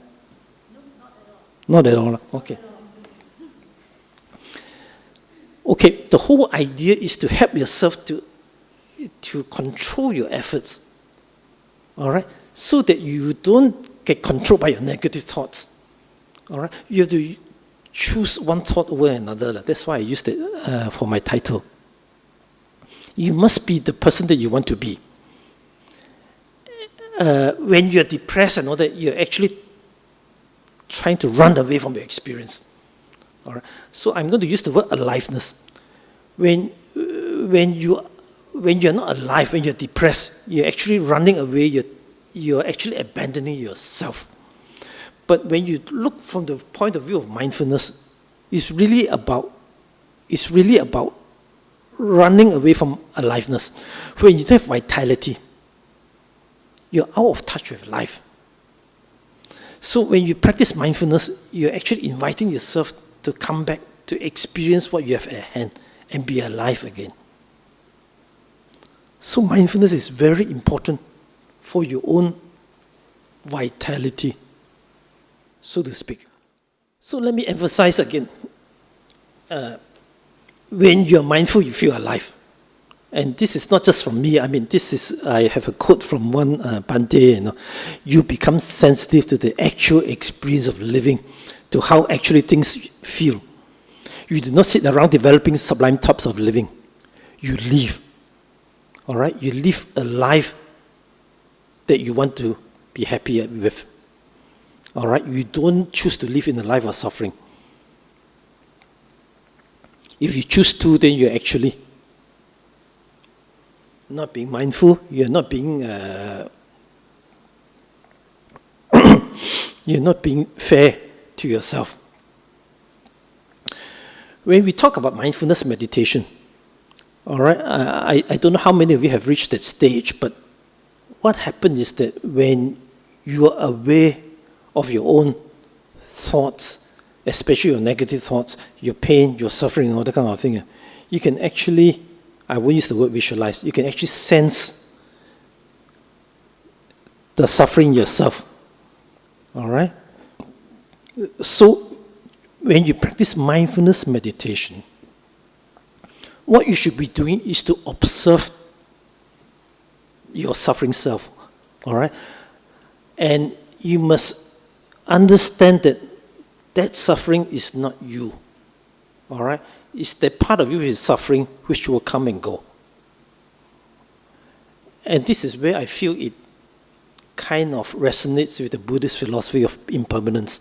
Not at all. Okay. Okay, the whole idea is to help yourself to control your efforts. All right? So that you don't get controlled by your negative thoughts. All right? You have to choose one thought over another. That's why I used it for my title. You must be the person that you want to be. When you're depressed and all that, you're actually trying to run away from your experience. All right? So I'm going to use the word aliveness. When you're not alive, when you're depressed, you're actually running away, you're actually abandoning yourself. But when you look from the point of view of mindfulness, it's really about running away from aliveness. When you don't have vitality, you're out of touch with life. So when you practice mindfulness, you're actually inviting yourself to come back to experience what you have at hand and be alive again. So mindfulness is very important for your own vitality, so to speak. So let me emphasize again. When you're mindful, you feel alive. And this is not just from me. I mean, I have a quote from one Bhante, you become sensitive to the actual experience of living, to how actually things feel. You do not sit around developing sublime thoughts of living. You live. All right? You live a life that you want to be happy with. All right? You don't choose to live in a life of suffering. If you choose to, then you're actually not being mindful. You're not being you're not being fair to yourself. When we talk about mindfulness meditation, all right, I don't know how many of you have reached that stage, but what happens is that when you are aware of your own thoughts, especially your negative thoughts, your pain, your suffering, all that kind of thing, you can actually, I won't use the word visualize, you can actually sense the suffering yourself. All right? So, when you practice mindfulness meditation, what you should be doing is to observe your suffering self. All right? And you must understand that that suffering is not you. All right? It's that part of you which is suffering, which will come and go. And this is where I feel it kind of resonates with the Buddhist philosophy of impermanence.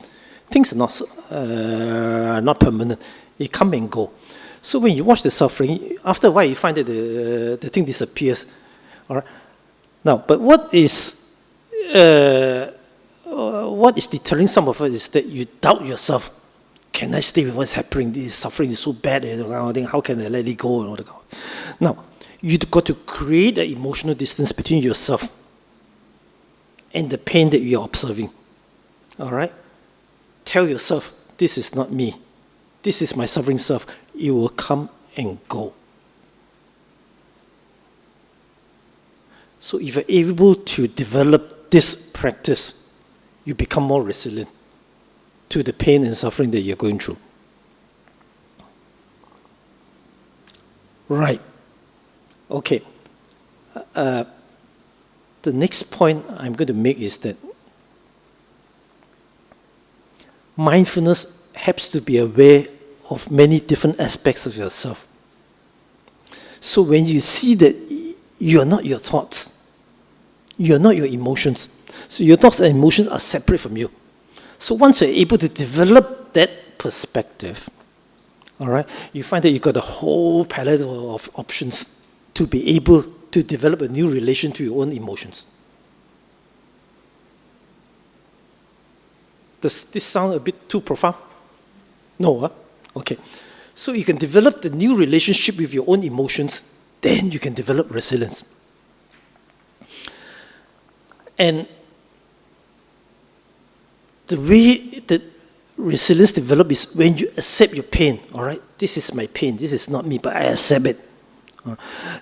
Things are not permanent. They come and go. So when you watch the suffering, after a while you find that the thing disappears. All right? Now, but what is deterring some of us is that you doubt yourself. can I stay with what's happening? This suffering is so bad, how can I let it go? And all that. Now, you've got to create an emotional distance between yourself and the pain that you're observing. All right? Tell yourself, this is not me. This is my suffering self. It will come and go. So if you're able to develop this practice, you become more resilient to the pain and suffering that you're going through. Right. Okay. The next point I'm going to make is that mindfulness helps to be aware of many different aspects of yourself. So when you see that you're not your thoughts, you're not your emotions, so your thoughts and emotions are separate from you. So once you're able to develop that perspective, all right, you find that you've got a whole palette of options to be able to develop a new relation to your own emotions. Does this sound a bit too profound? No, huh? Okay. So you can develop the new relationship with your own emotions, then you can develop resilience. And the way that resilience develops is when you accept your pain, all right? This is my pain, this is not me, but I accept it.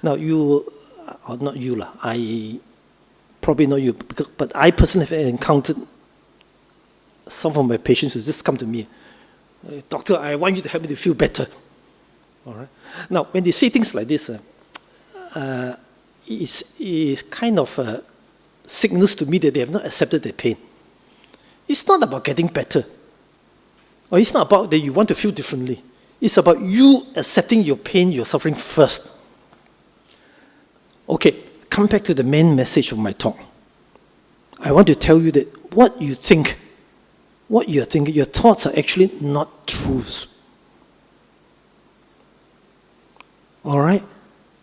Now you, or not you, I probably not you, but I personally have encountered some of my patients who just come to me, doctor, I want you to help me to feel better. All right. Now, when they say things like this, it's kind of signals to me that they have not accepted their pain. It's not about getting better, or it's not about that you want to feel differently. It's about you accepting your pain, your suffering first. Okay, come back to the main message of my talk. I want to tell you that what you think, what you're thinking, your thoughts are actually not truths. All right?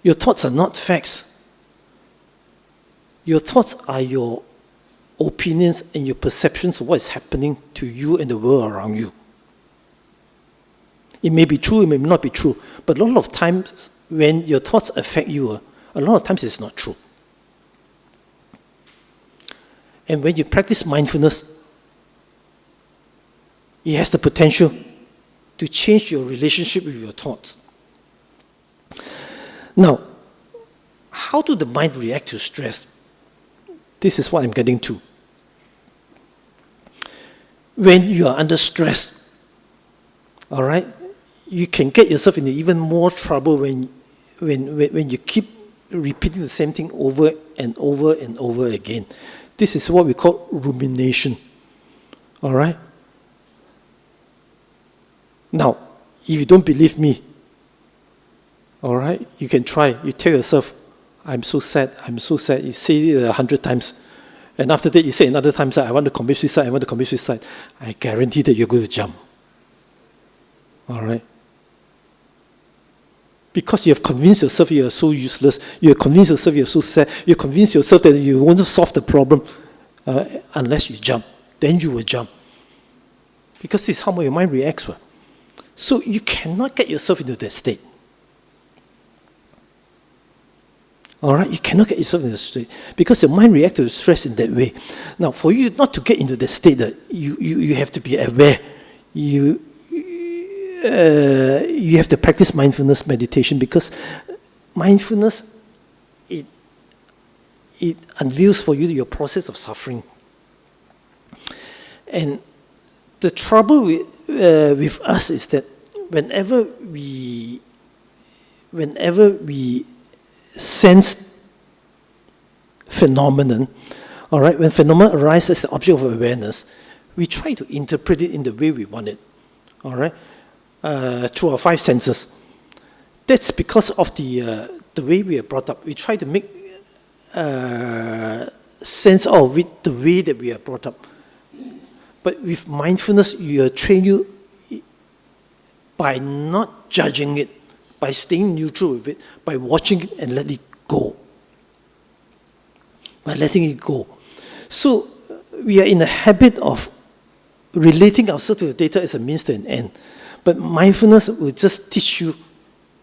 Your thoughts are not facts. Your thoughts are your opinions and your perceptions of what is happening to you and the world around you. It may be true, it may not be true, but a lot of times when your thoughts affect you, a lot of times it's not true. And when you practice mindfulness, it has the potential to change your relationship with your thoughts. Now, how do the mind react to stress? This is what I'm getting to. When you are under stress, all right, you can get yourself into even more trouble when you keep repeating the same thing over and over and over again. This is what we call rumination. All right? Now, if you don't believe me, all right, you can try. You tell yourself, I'm so sad, I'm so sad. You say it 100 times. And after that, you say another time, I want to commit suicide, I want to commit suicide. I guarantee that you're going to jump. All right? Because you have convinced yourself you are so useless, you have convinced yourself you are so sad, you have convinced yourself that you won't solve the problem unless you jump. Then you will jump. Because this is how your mind reacts. So you cannot get yourself into that state. All right? You cannot get yourself into that state because your mind reacts to stress in that way. Now, for you not to get into that state, that you have to be aware. You have to practice mindfulness meditation because mindfulness, it unveils for you your process of suffering. And the trouble with us is that whenever we sense phenomenon, all right, when phenomenon arises as the object of awareness, we try to interpret it in the way we want it, all right, through our five senses. That's because of the way we are brought up. We try to make sense of it the way that we are brought up. But with mindfulness, you train you by not judging it, by staying neutral with it, by watching it and let it go. By letting it go. So we are in the habit of relating ourselves to the data is a means to an end. But mindfulness will just teach you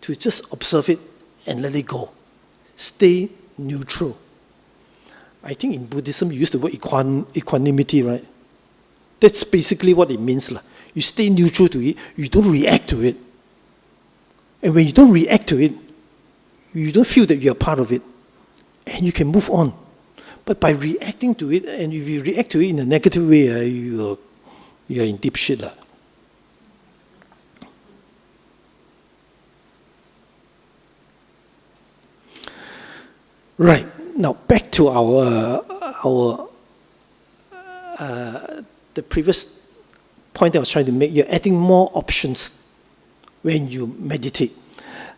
to just observe it and let it go. Stay neutral. I think in Buddhism you use the word equanimity, right? That's basically what it means. You stay neutral to it, you don't react to it. And when you don't react to it, you don't feel that you're part of it. And you can move on. But by reacting to it, and if you react to it in a negative way, you're in deep shit. Right. Now back to the previous point I was trying to make. You're adding more options when you meditate.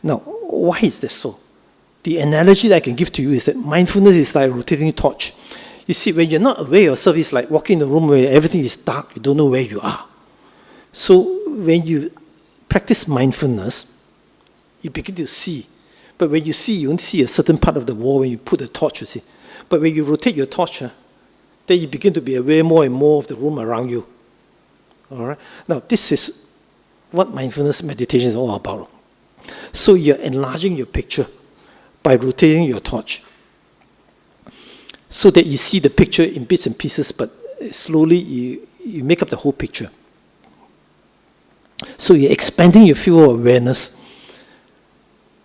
Now, why is that so? The analogy that I can give to you is that mindfulness is like a rotating torch. You see, when you're not aware of yourself, it's like walking in a room where everything is dark, you don't know where you are. So when you practice mindfulness, you begin to see. But when you see, you only see a certain part of the wall when you put the torch, you see. But when you rotate your torch, then you begin to be aware more and more of the room around you. All right? Now, this is what mindfulness meditation is all about. So you're enlarging your picture by rotating your torch so that you see the picture in bits and pieces, but slowly you make up the whole picture. So you're expanding your field of awareness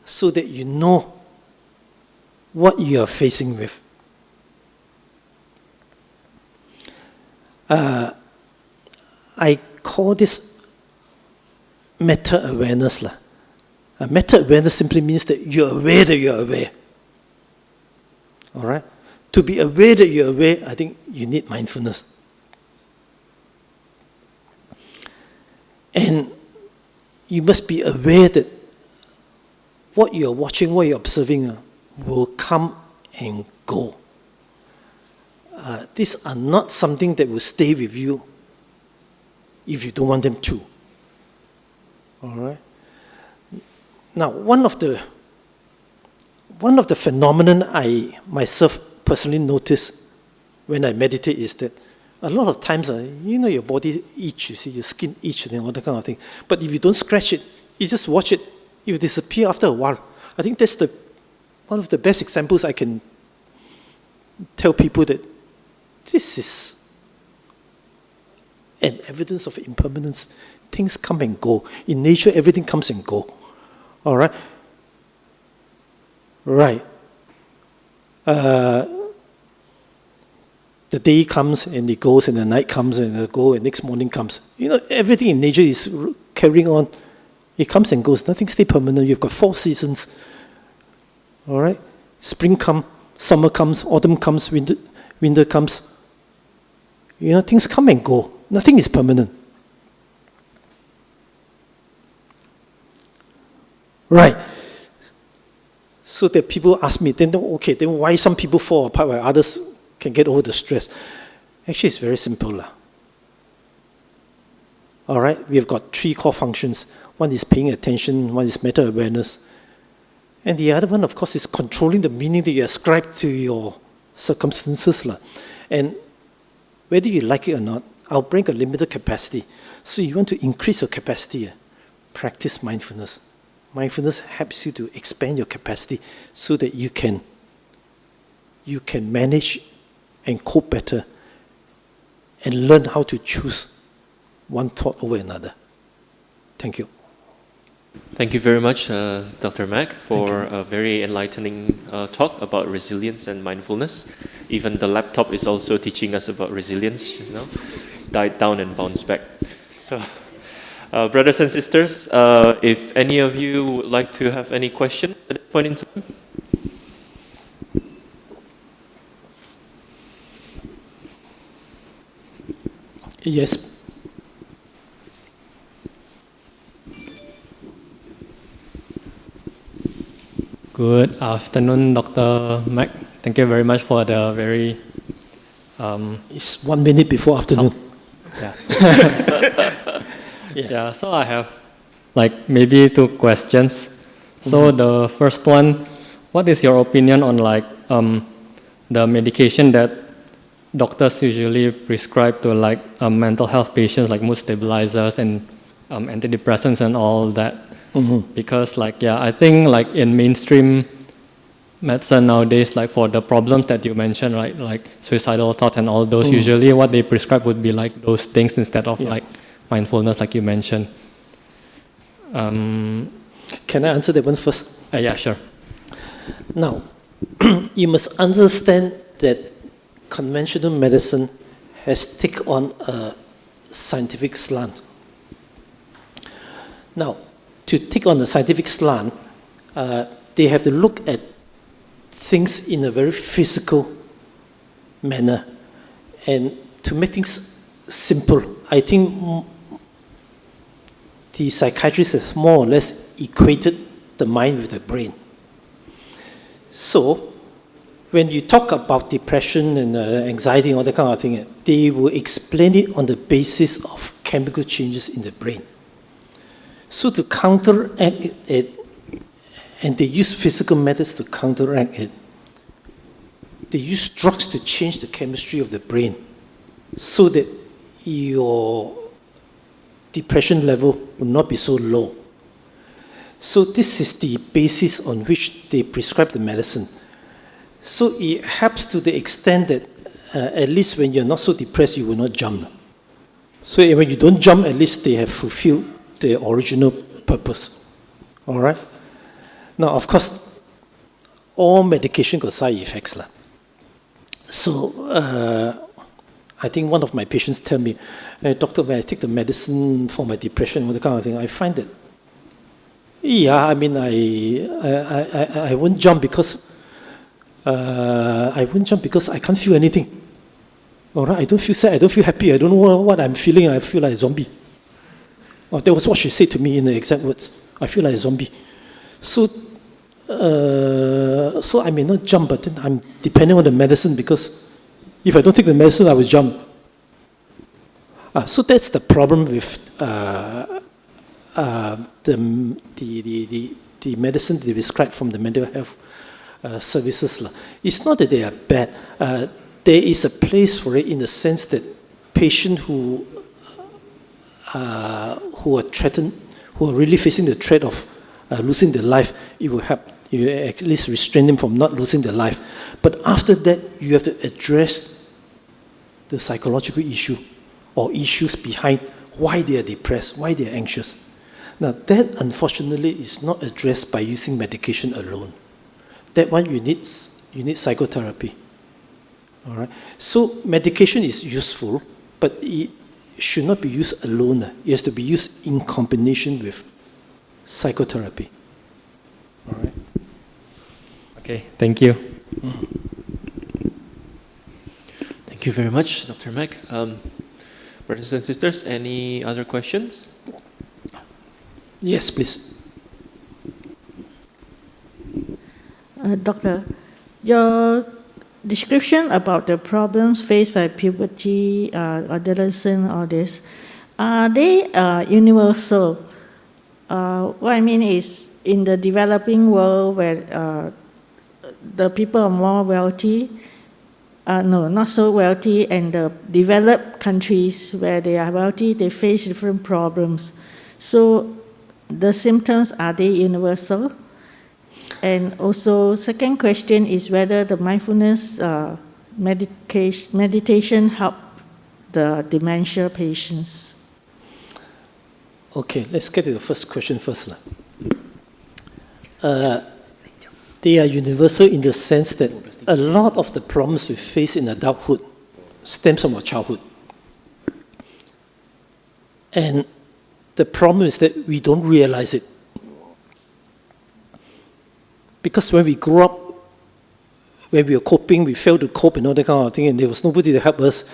so that you know what you are facing with. I call this meta-awareness. Meta-awareness simply means that you're aware that you're aware. All right? To be aware that you're aware, I think you need mindfulness. And you must be aware that what you're watching, what you're observing will come and go. These are not something that will stay with you if you don't want them to. All right? Now, one of the phenomenon I myself personally notice when I meditate is that a lot of times, your body itch, you see, your skin itch and all that kind of thing. But if you don't scratch it, you just watch it, it will disappear after a while. I think that's one of the best examples I can tell people that this is an evidence of impermanence. Things come and go. In nature, everything comes and goes. All right? Right. The day comes and it goes, and the night comes and it goes, and next morning comes. Everything in nature is carrying on. It comes and goes. Nothing stays permanent. You've got 4 seasons. All right? Spring comes, summer comes, autumn comes, winter comes. Things come and go. Nothing is permanent. Right. So that people ask me, then why some people fall apart while others can get over the stress? Actually, it's very simple. All right, we've got 3 core functions. One is paying attention, one is meta-awareness. And the other one, of course, is controlling the meaning that you ascribe to your circumstances. And whether you like it or not, I'll bring a limited capacity. So you want to increase your capacity, practice mindfulness. Mindfulness helps you to expand your capacity so that you can manage and cope better and learn how to choose one thought over another. Thank you. Thank you very much, Dr. Mack, for a very enlightening talk about resilience and mindfulness. Even the laptop is also teaching us about resilience just now. Died down and bounced back. So, brothers and sisters, if any of you would like to have any questions at this point in time. Yes. Good afternoon, Dr. Mack. Thank you very much for the very... It's 1 minute before afternoon. Yeah, so I have maybe 2 questions. So the first one, what is your opinion on the medication that doctors usually prescribe to like mental health patients like mood stabilizers and antidepressants and all that. Because like, yeah, I think like in mainstream medicine nowadays, like for the problems that you mentioned, right, like suicidal thoughts and all those, usually what they prescribe would be like those things instead of like mindfulness, like you mentioned. Can I answer that one first? Yeah, sure. Now, you must understand that conventional medicine has taken on a scientific slant. Now, to take on a scientific slant, they have to look at things in a very physical manner. And to make things simple, I think the psychiatrist has more or less equated the mind with the brain. So, when you talk about depression and anxiety and all that kind of thing, they will explain it on the basis of chemical changes in the brain. So to counteract it, and they use physical methods to counteract it, they use drugs to change the chemistry of the brain so that your depression level will not be so low. So this is the basis on which they prescribe the medicine. So it helps to the extent that at least when you're not so depressed, you will not jump. So when you don't jump, at least they have fulfilled their original purpose. All right? Now, of course, all medication got side effects. So I think one of my patients tell me, hey, doctor, when I take the medicine for my depression, all that kind of thing, I find that, yeah, I mean, I won't jump because I can't feel anything. All right, I don't feel sad, I don't feel happy, I don't know what I'm feeling, I feel like a zombie. Oh, that was what she said to me in the exact words. I feel like a zombie. So I may not jump, but then I'm depending on the medicine because if I don't take the medicine, I will jump. So that's the problem with the medicine they prescribe from the mental health services. It's not that they are bad. There is a place for it in the sense that patients who are threatened, who are really facing the threat of losing their life, it will help. You at least restrain them from not losing their life. But after that, you have to address the psychological issue or issues behind why they are depressed, why they are anxious. Now, that unfortunately is not addressed by using medication alone. That one you need psychotherapy. All right. So medication is useful, but it should not be used alone. It has to be used in combination with psychotherapy. All right. Okay, thank you. Thank you very much, Dr. Mack. Brothers and sisters, any other questions? Yes, please. Doctor, your description about the problems faced by puberty, adolescent, all this, are they universal? What I mean is, in the developing world where the people are more wealthy, no, not so wealthy, and the developed countries where they are wealthy, they face different problems. So the symptoms, are they universal? And also, second question is whether the mindfulness meditation help the dementia patients. Okay, let's get to the first question first. They are universal in the sense that a lot of the problems we face in adulthood stems from our childhood. And the problem is that we don't realize it. Because when we grew up, when we were coping, we failed to cope and all that kind of thing, and there was nobody to help us.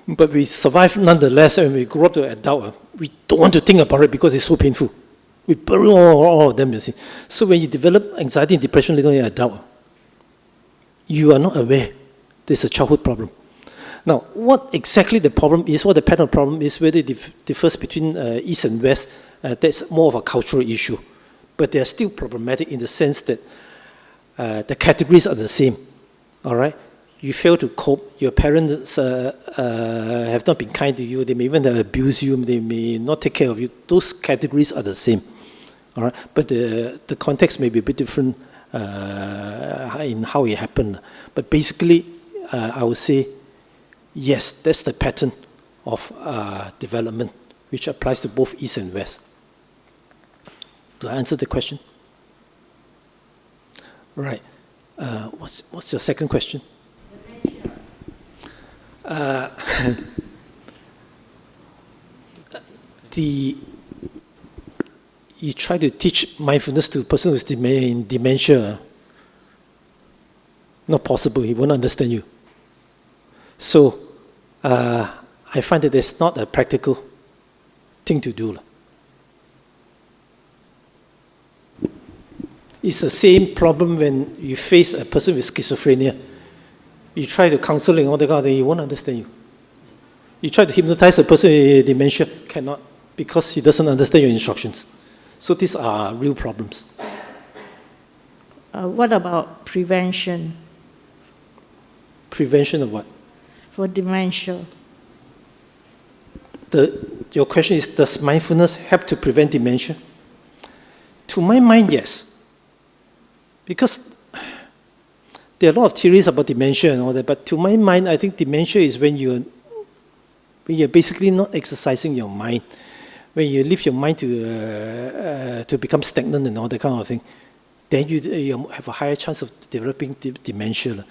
But we survived nonetheless, and we grew up to an adult. We don't want to think about it because it's so painful. We bury all of them, you see. So when you develop anxiety and depression later on in adult, you are not aware there's a childhood problem. Now, what exactly the problem is, what the pattern of problem is, whether it differs between East and West, that's more of a cultural issue. But they are still problematic in the sense that the categories are the same, all right? you fail to cope, your parents have not been kind to you, they may even abuse you, they may not take care of you. Those categories are the same. All right? But the context may be a bit different in how it happened. But basically, I would say, yes, that's the pattern of development, which applies to both East and West. Did I answer the question? Right. What's your second question? You try to teach mindfulness to a person who's in dementia. Not possible. He won't understand you. So I find that it's not a practical thing to do. It's the same problem when you face a person with schizophrenia. You try to counsel and all that kind of thing, he won't understand you. You try to hypnotize a person with dementia, cannot, because he doesn't understand your instructions. So these are real problems. What about prevention? Prevention of what? For dementia. Your question is, does mindfulness help to prevent dementia? To my mind, yes. Because there are a lot of theories about dementia and all that, but to my mind, I think dementia is when you're basically not exercising your mind, when you leave your mind to become stagnant and all that kind of thing, then you have a higher chance of developing dementia.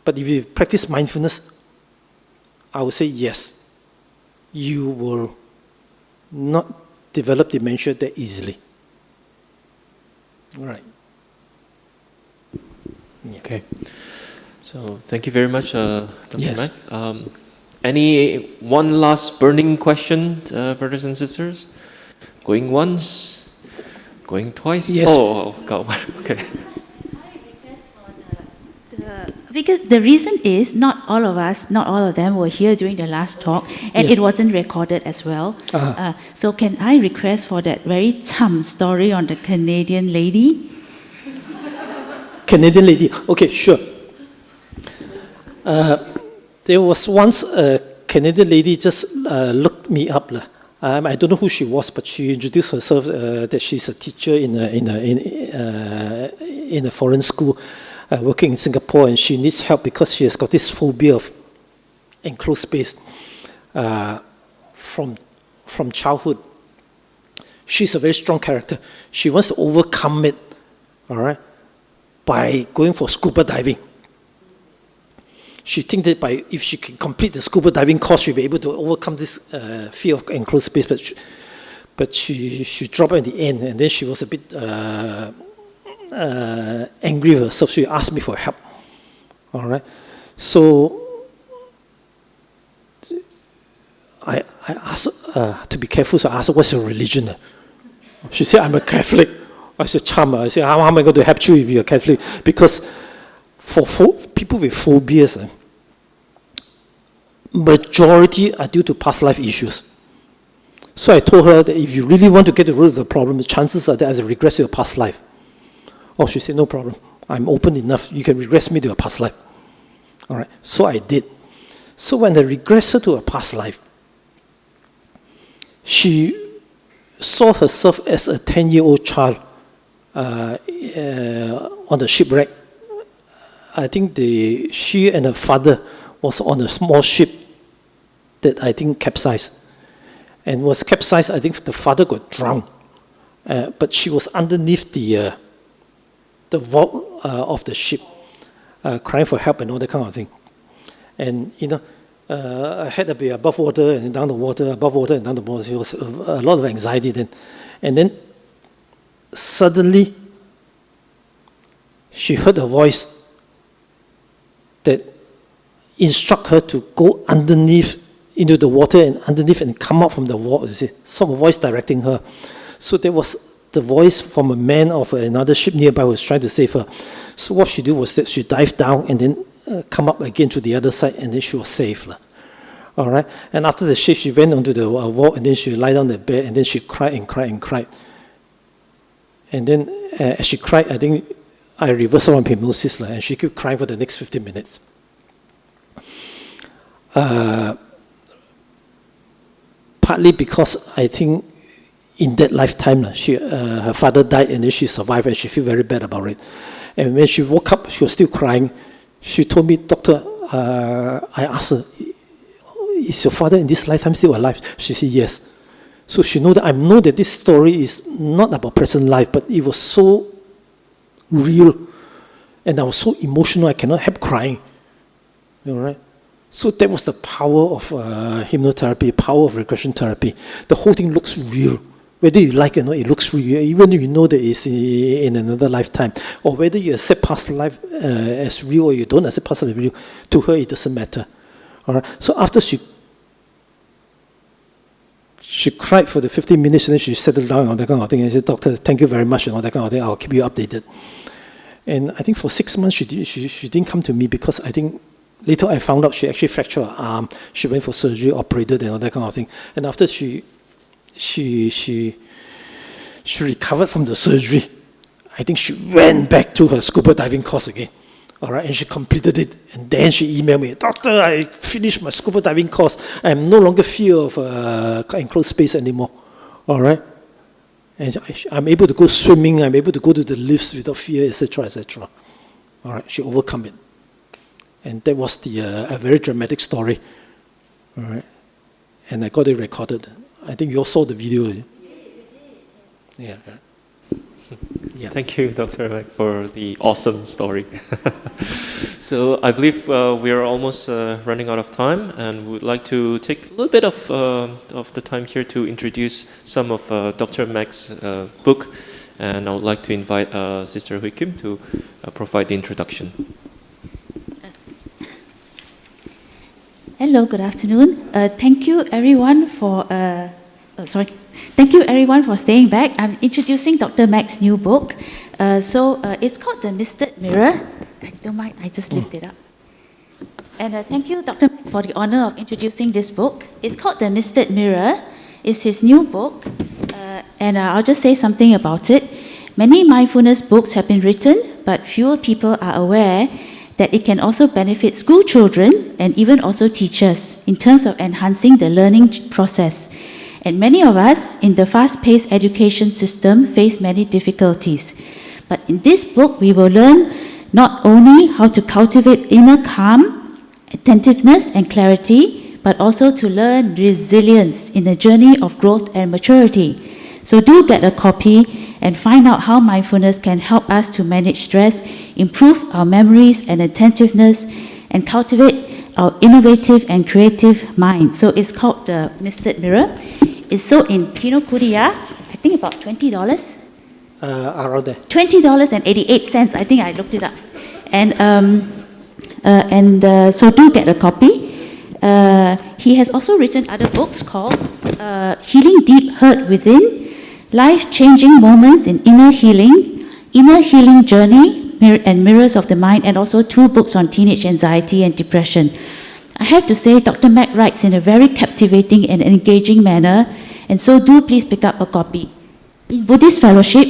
But if you practice mindfulness, I would say yes, you will not develop dementia that easily. All right. Yeah. Okay. So thank you very much, Dr. Yes. Mack. Any one last burning question, brothers and sisters? Going once? Going twice? Yes. Oh, got one. Okay. Because the reason is not all of them were here during the last talk, and it wasn't recorded as well. So can I request for that very chum story on the Canadian lady? Canadian lady. Okay, sure. There was once a Canadian lady just looked me up. I don't know who she was, but she introduced herself that she's a teacher in a foreign school working in Singapore, and she needs help because she has got this phobia of enclosed space from childhood. She's a very strong character. She wants to overcome it, all right, by going for scuba diving. She thinks that if she can complete the scuba diving course, she'll be able to overcome this fear of enclosed space. But she dropped at the end, and then she was a bit angry with herself. She asked me for help. All right, so I asked to be careful. So I asked her, "What's your religion?" She said, "I'm a Catholic." I said, "Chama." I said, "How am I going to help you if you're a Catholic?" Because for people with phobias, majority are due to past life issues. So I told her that if you really want to get the root of the problem, the chances are that I have to regress to your past life. Oh, she said, "No problem. I'm open enough. You can regress me to a past life." All right. So I did. So when I regressed her to a past life, she saw herself as a 10-year-old child on the shipwreck. I think she and her father was on a small ship that I think capsized. And was capsized, I think the father got drowned. But she was underneath the vault of the ship, crying for help and all that kind of thing. And, I had to be above water and down the water, above water and down the water. It was a lot of anxiety then. And then suddenly, she heard a voice that instruct her to go underneath into the water and underneath and come out from the water. You see, some voice directing her. So there was the voice from a man of another ship nearby who was trying to save her. So what she did was that she dived down and then come up again to the other side, and then she was safe. All right. And after the ship, she went onto the vault, and then she lied on the bed, and then she cried and cried and cried. And then as she cried, I think I reversed her on hypnosis, and she kept crying for the next 15 minutes. partly because I think in that lifetime, her father died and then she survived and she feel very bad about it. And when she woke up, she was still crying. She told me, "Doctor," I asked her, "Is your father in this lifetime still alive?" She said, "Yes." So she know that I know that this story is not about present life, but it was so real. And I was so emotional, I cannot help crying. All right? So that was the power of hypnotherapy, power of regression therapy. The whole thing looks real. Whether you like it or not, it looks real, even if you know that it's in another lifetime. Or whether you accept past life as real or you don't accept past life as real, to her it doesn't matter. All right? So after she cried for the 15 minutes and then she settled down and all that kind of thing. And she said, "Doctor, thank you very much and all that kind of thing. I'll keep you updated." And I think for 6 months she didn't come to me because I think later I found out she actually fractured her arm. She went for surgery, operated and all that kind of thing. And after she recovered from the surgery, I think she went back to her scuba diving course again. All right, and she completed it. And then she emailed me, "Doctor, I finished my scuba diving course. I'm no longer fear of enclosed space anymore." All right. And I'm able to go swimming, I'm able to go to the lifts without fear, etc., etc. All right, she overcome it. And that was a very dramatic story. All right. And I got it recorded. I think you all saw the video. Yeah. Yeah. Thank you, Dr. Mack, for the awesome story. So I believe we are almost running out of time, and we would like to take a little bit of the time here to introduce some of Dr. Mack's book, and I would like to invite Sister Hui Kim to provide the introduction. Hello, good afternoon. Thank you everyone for Thank you everyone for staying back. I'm introducing Dr. Mack's new book. It's called The Misted Mirror. I don't mind, I just lift it up. And thank you, Dr. Mack, for the honor of introducing this book. It's called The Misted Mirror. It's his new book, and I'll just say something about it. Many mindfulness books have been written, but fewer people are aware that it can also benefit school children and even also teachers in terms of enhancing the learning process. And many of us in the fast-paced education system face many difficulties. But in this book, we will learn not only how to cultivate inner calm, attentiveness, and clarity, but also to learn resilience in the journey of growth and maturity. So do get a copy and find out how mindfulness can help us to manage stress, improve our memories and attentiveness, and cultivate our innovative and creative mind. So it's called The Misted Mirror. It's sold in Kinokuniya, I think about $20. Around there. $20.88, I think I looked it up. So do get a copy. He has also written other books called Healing Deep Hurt Within, Life-Changing Moments in Inner Healing Journey, and Mirrors of the Mind, and also 2 books on teenage anxiety and depression. I have to say, Dr. Mack writes in a very captivating and engaging manner, and so do please pick up a copy. In Buddhist Fellowship,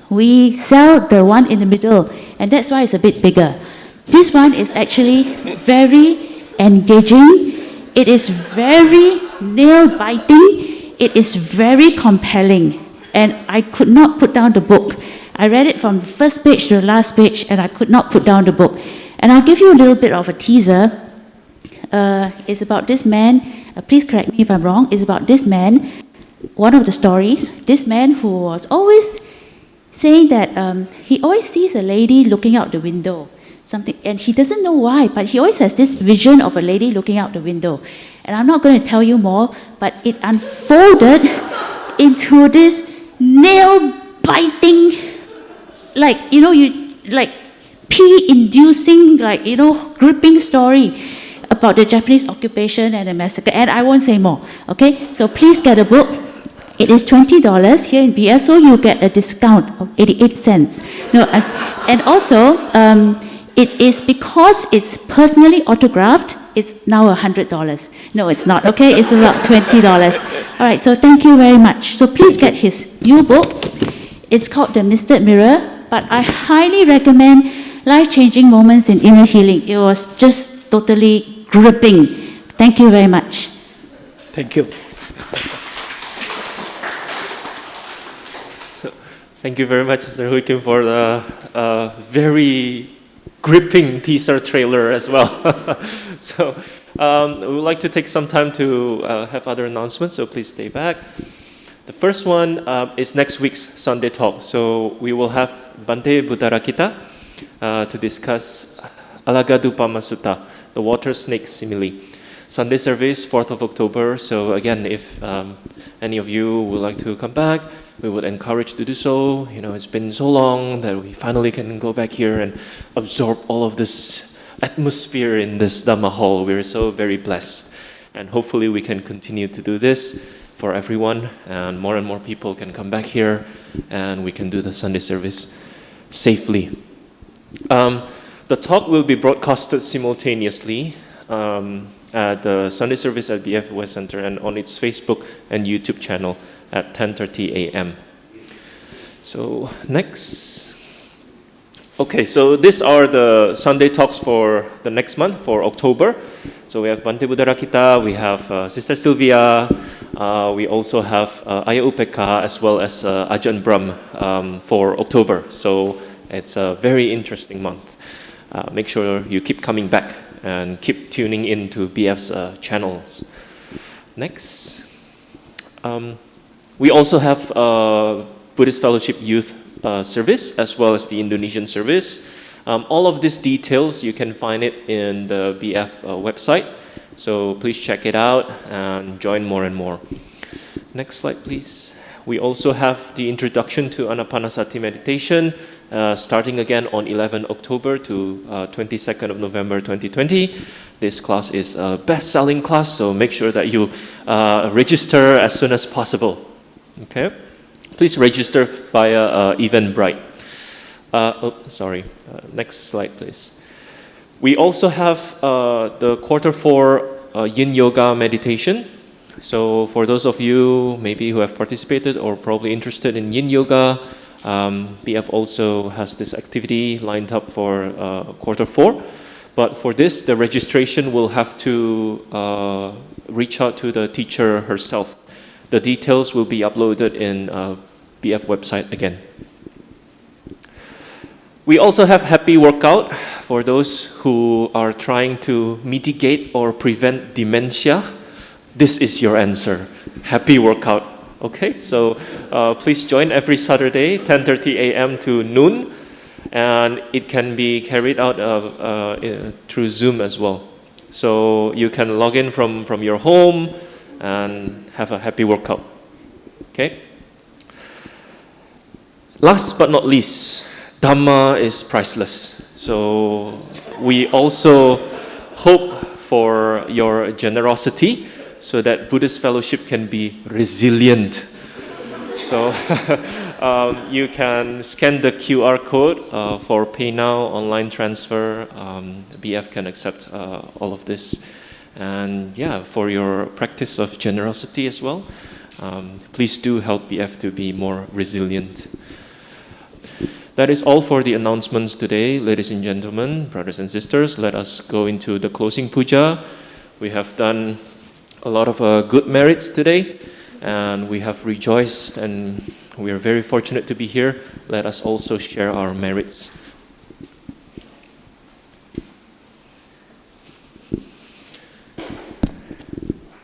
we sell the one in the middle, and that's why it's a bit bigger. This one is actually very engaging. It is very nail-biting. It is very compelling, and I could not put down the book. I read it from the first page to the last page, and I could not put down the book. And I'll give you a little bit of a teaser. It's about this man, please correct me if I'm wrong, it's about this man, one of the stories, this man who was always saying that he always sees a lady looking out the window, and he doesn't know why, but he always has this vision of a lady looking out the window. And I'm not going to tell you more, but it unfolded into this nail-biting, pee-inducing, gripping story about the Japanese occupation and the massacre, and I won't say more, okay? So please get a book. It is $20 here in BF, so you get a discount of 88 cents. No, and also, it is because it's personally autographed, it's now $100. No, it's not, okay? It's about $20. All right, so thank you very much. So please get his new book. It's called The Misted Mirror, but I highly recommend Life-Changing Moments in Inner Healing. It was just totally gripping, Thank you very much. Thank you. Thank you very much, Mr. Hui Kim, for the very gripping teaser trailer as well. So we would like to take some time to have other announcements, so please stay back. The first one is next week's Sunday talk. So we will have Bante Buddharakita to discuss Alagadupama Sutta, the water snake simile. Sunday service, 4th of October. So again, if any of you would like to come back, we would encourage to do so. You know, it's been so long that we finally can go back here and absorb all of this atmosphere in this Dhamma hall. We're so very blessed. And hopefully we can continue to do this for everyone, and more people can come back here, and we can do the Sunday service safely. The talk will be broadcasted simultaneously at the Sunday service at BF West Center and on its Facebook and YouTube channel at 10:30 a.m. So next. Okay, so these are the Sunday talks for the next month, for October. So we have Bante Buddharakita, we have Sister Sylvia, we also have Ayah Upeka, as well as Ajahn Brahm for October. So it's a very interesting month. Make sure you keep coming back and keep tuning in to BF's channels. Next. We also have Buddhist Fellowship Youth service, as well as the Indonesian service. All of these details, you can find it in the BF website. So please check it out and join more and more. Next slide, please. We also have the introduction to Anapanasati meditation, starting again on 11 October to 22nd of November 2020. This class is a best-selling class, so make sure that you register as soon as possible. Okay? Please register via Eventbrite. Next slide, please. We also have the quarter 4 Yin Yoga meditation. So for those of you maybe who have participated or probably interested in Yin Yoga, BF also has this activity lined up for quarter 4. But for this, the registration will have to reach out to the teacher herself. The details will be uploaded in BF website again. We also have Happy Workout for those who are trying to mitigate or prevent dementia. This is your answer. Happy Workout. Okay, so please join every Saturday, 10:30 a.m. to noon, and it can be carried out through Zoom as well. So you can log in from your home and have a happy workout. Okay. Last but not least, Dhamma is priceless. So we also hope for your generosity so that Buddhist Fellowship can be resilient. So you can scan the QR code for Pay Now, online transfer. BF can accept all of this. And yeah, for your practice of generosity as well, please do help BF to be more resilient. That is all for the announcements today, ladies and gentlemen, brothers and sisters. Let us go into the closing puja. We have done a lot of good merits today, and we have rejoiced, and we are very fortunate to be here. Let us also share our merits.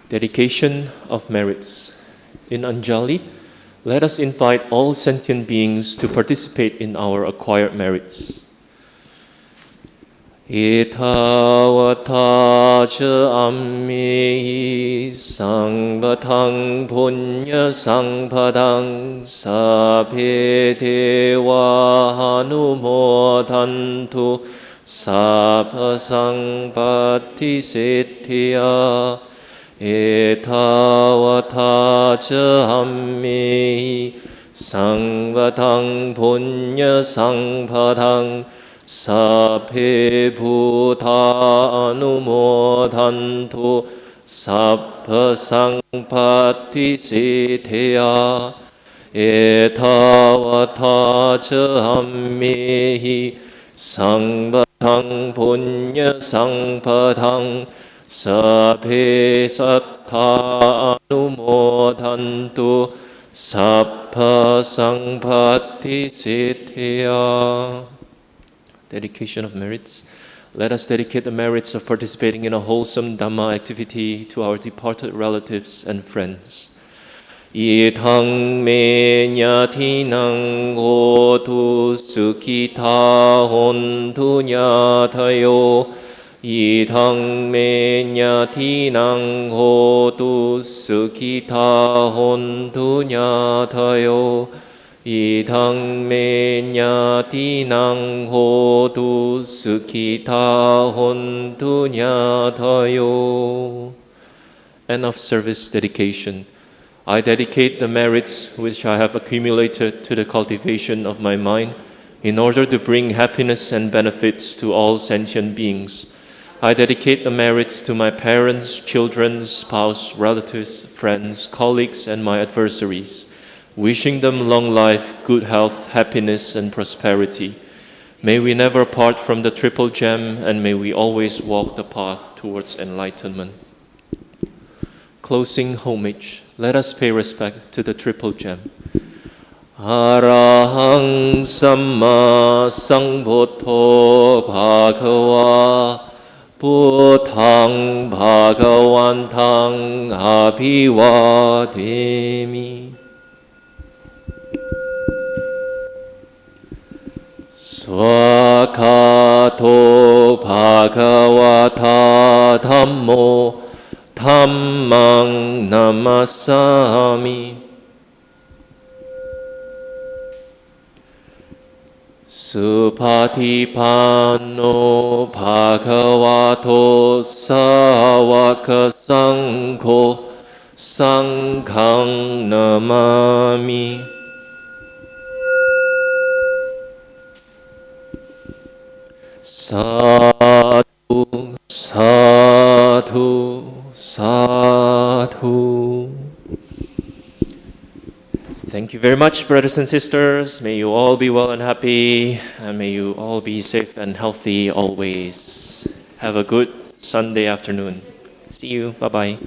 Dedication of merits. In Anjali, let us invite all sentient beings to participate in our acquired merits. Itavata cha ammi sangvatang punya sangpadang sabhe dewa hanumodantu sabha sangpatti siddhya. Etavata cha ammi sangvatang punya sangpadang sabhe bhuta anumodantu sabha sangpatti siddhya. Etavata cha ammi sangvatang punya sangpadang Sabbe sattha anumodantu Sappha sangpatti siddhya. Dedication of merits. Let us dedicate the merits of participating in a wholesome Dhamma activity to our departed relatives and friends. Ithang me nyatinang hotu sukhita hontu nyatayo. Ithang me nyatinang hotu sukhita hontu nyatayo. Ithang me nyatinang hotu sukhita hontu nyatayo. End of service dedication. I dedicate the merits which I have accumulated to the cultivation of my mind in order to bring happiness and benefits to all sentient beings. I dedicate the merits to my parents, children, spouse, relatives, friends, colleagues, and my adversaries, wishing them long life, good health, happiness, and prosperity. May we never part from the triple gem, and may we always walk the path towards enlightenment. Closing homage, let us pay respect to the triple gem. Arahang Samma Sambuddho Bhagava Buddhang Bhagavantang Abhivademi. Swakato Bhagavata Dhammo Dhammang Namasami. Supatipanno Bhagavato Sāvaka Saṅgho Saṅghang Namami. Sadhu, sadhu, sadhu. Thank you very much, brothers and sisters. May you all be well and happy, and may you all be safe and healthy always. Have a good Sunday afternoon. See you. Bye-bye.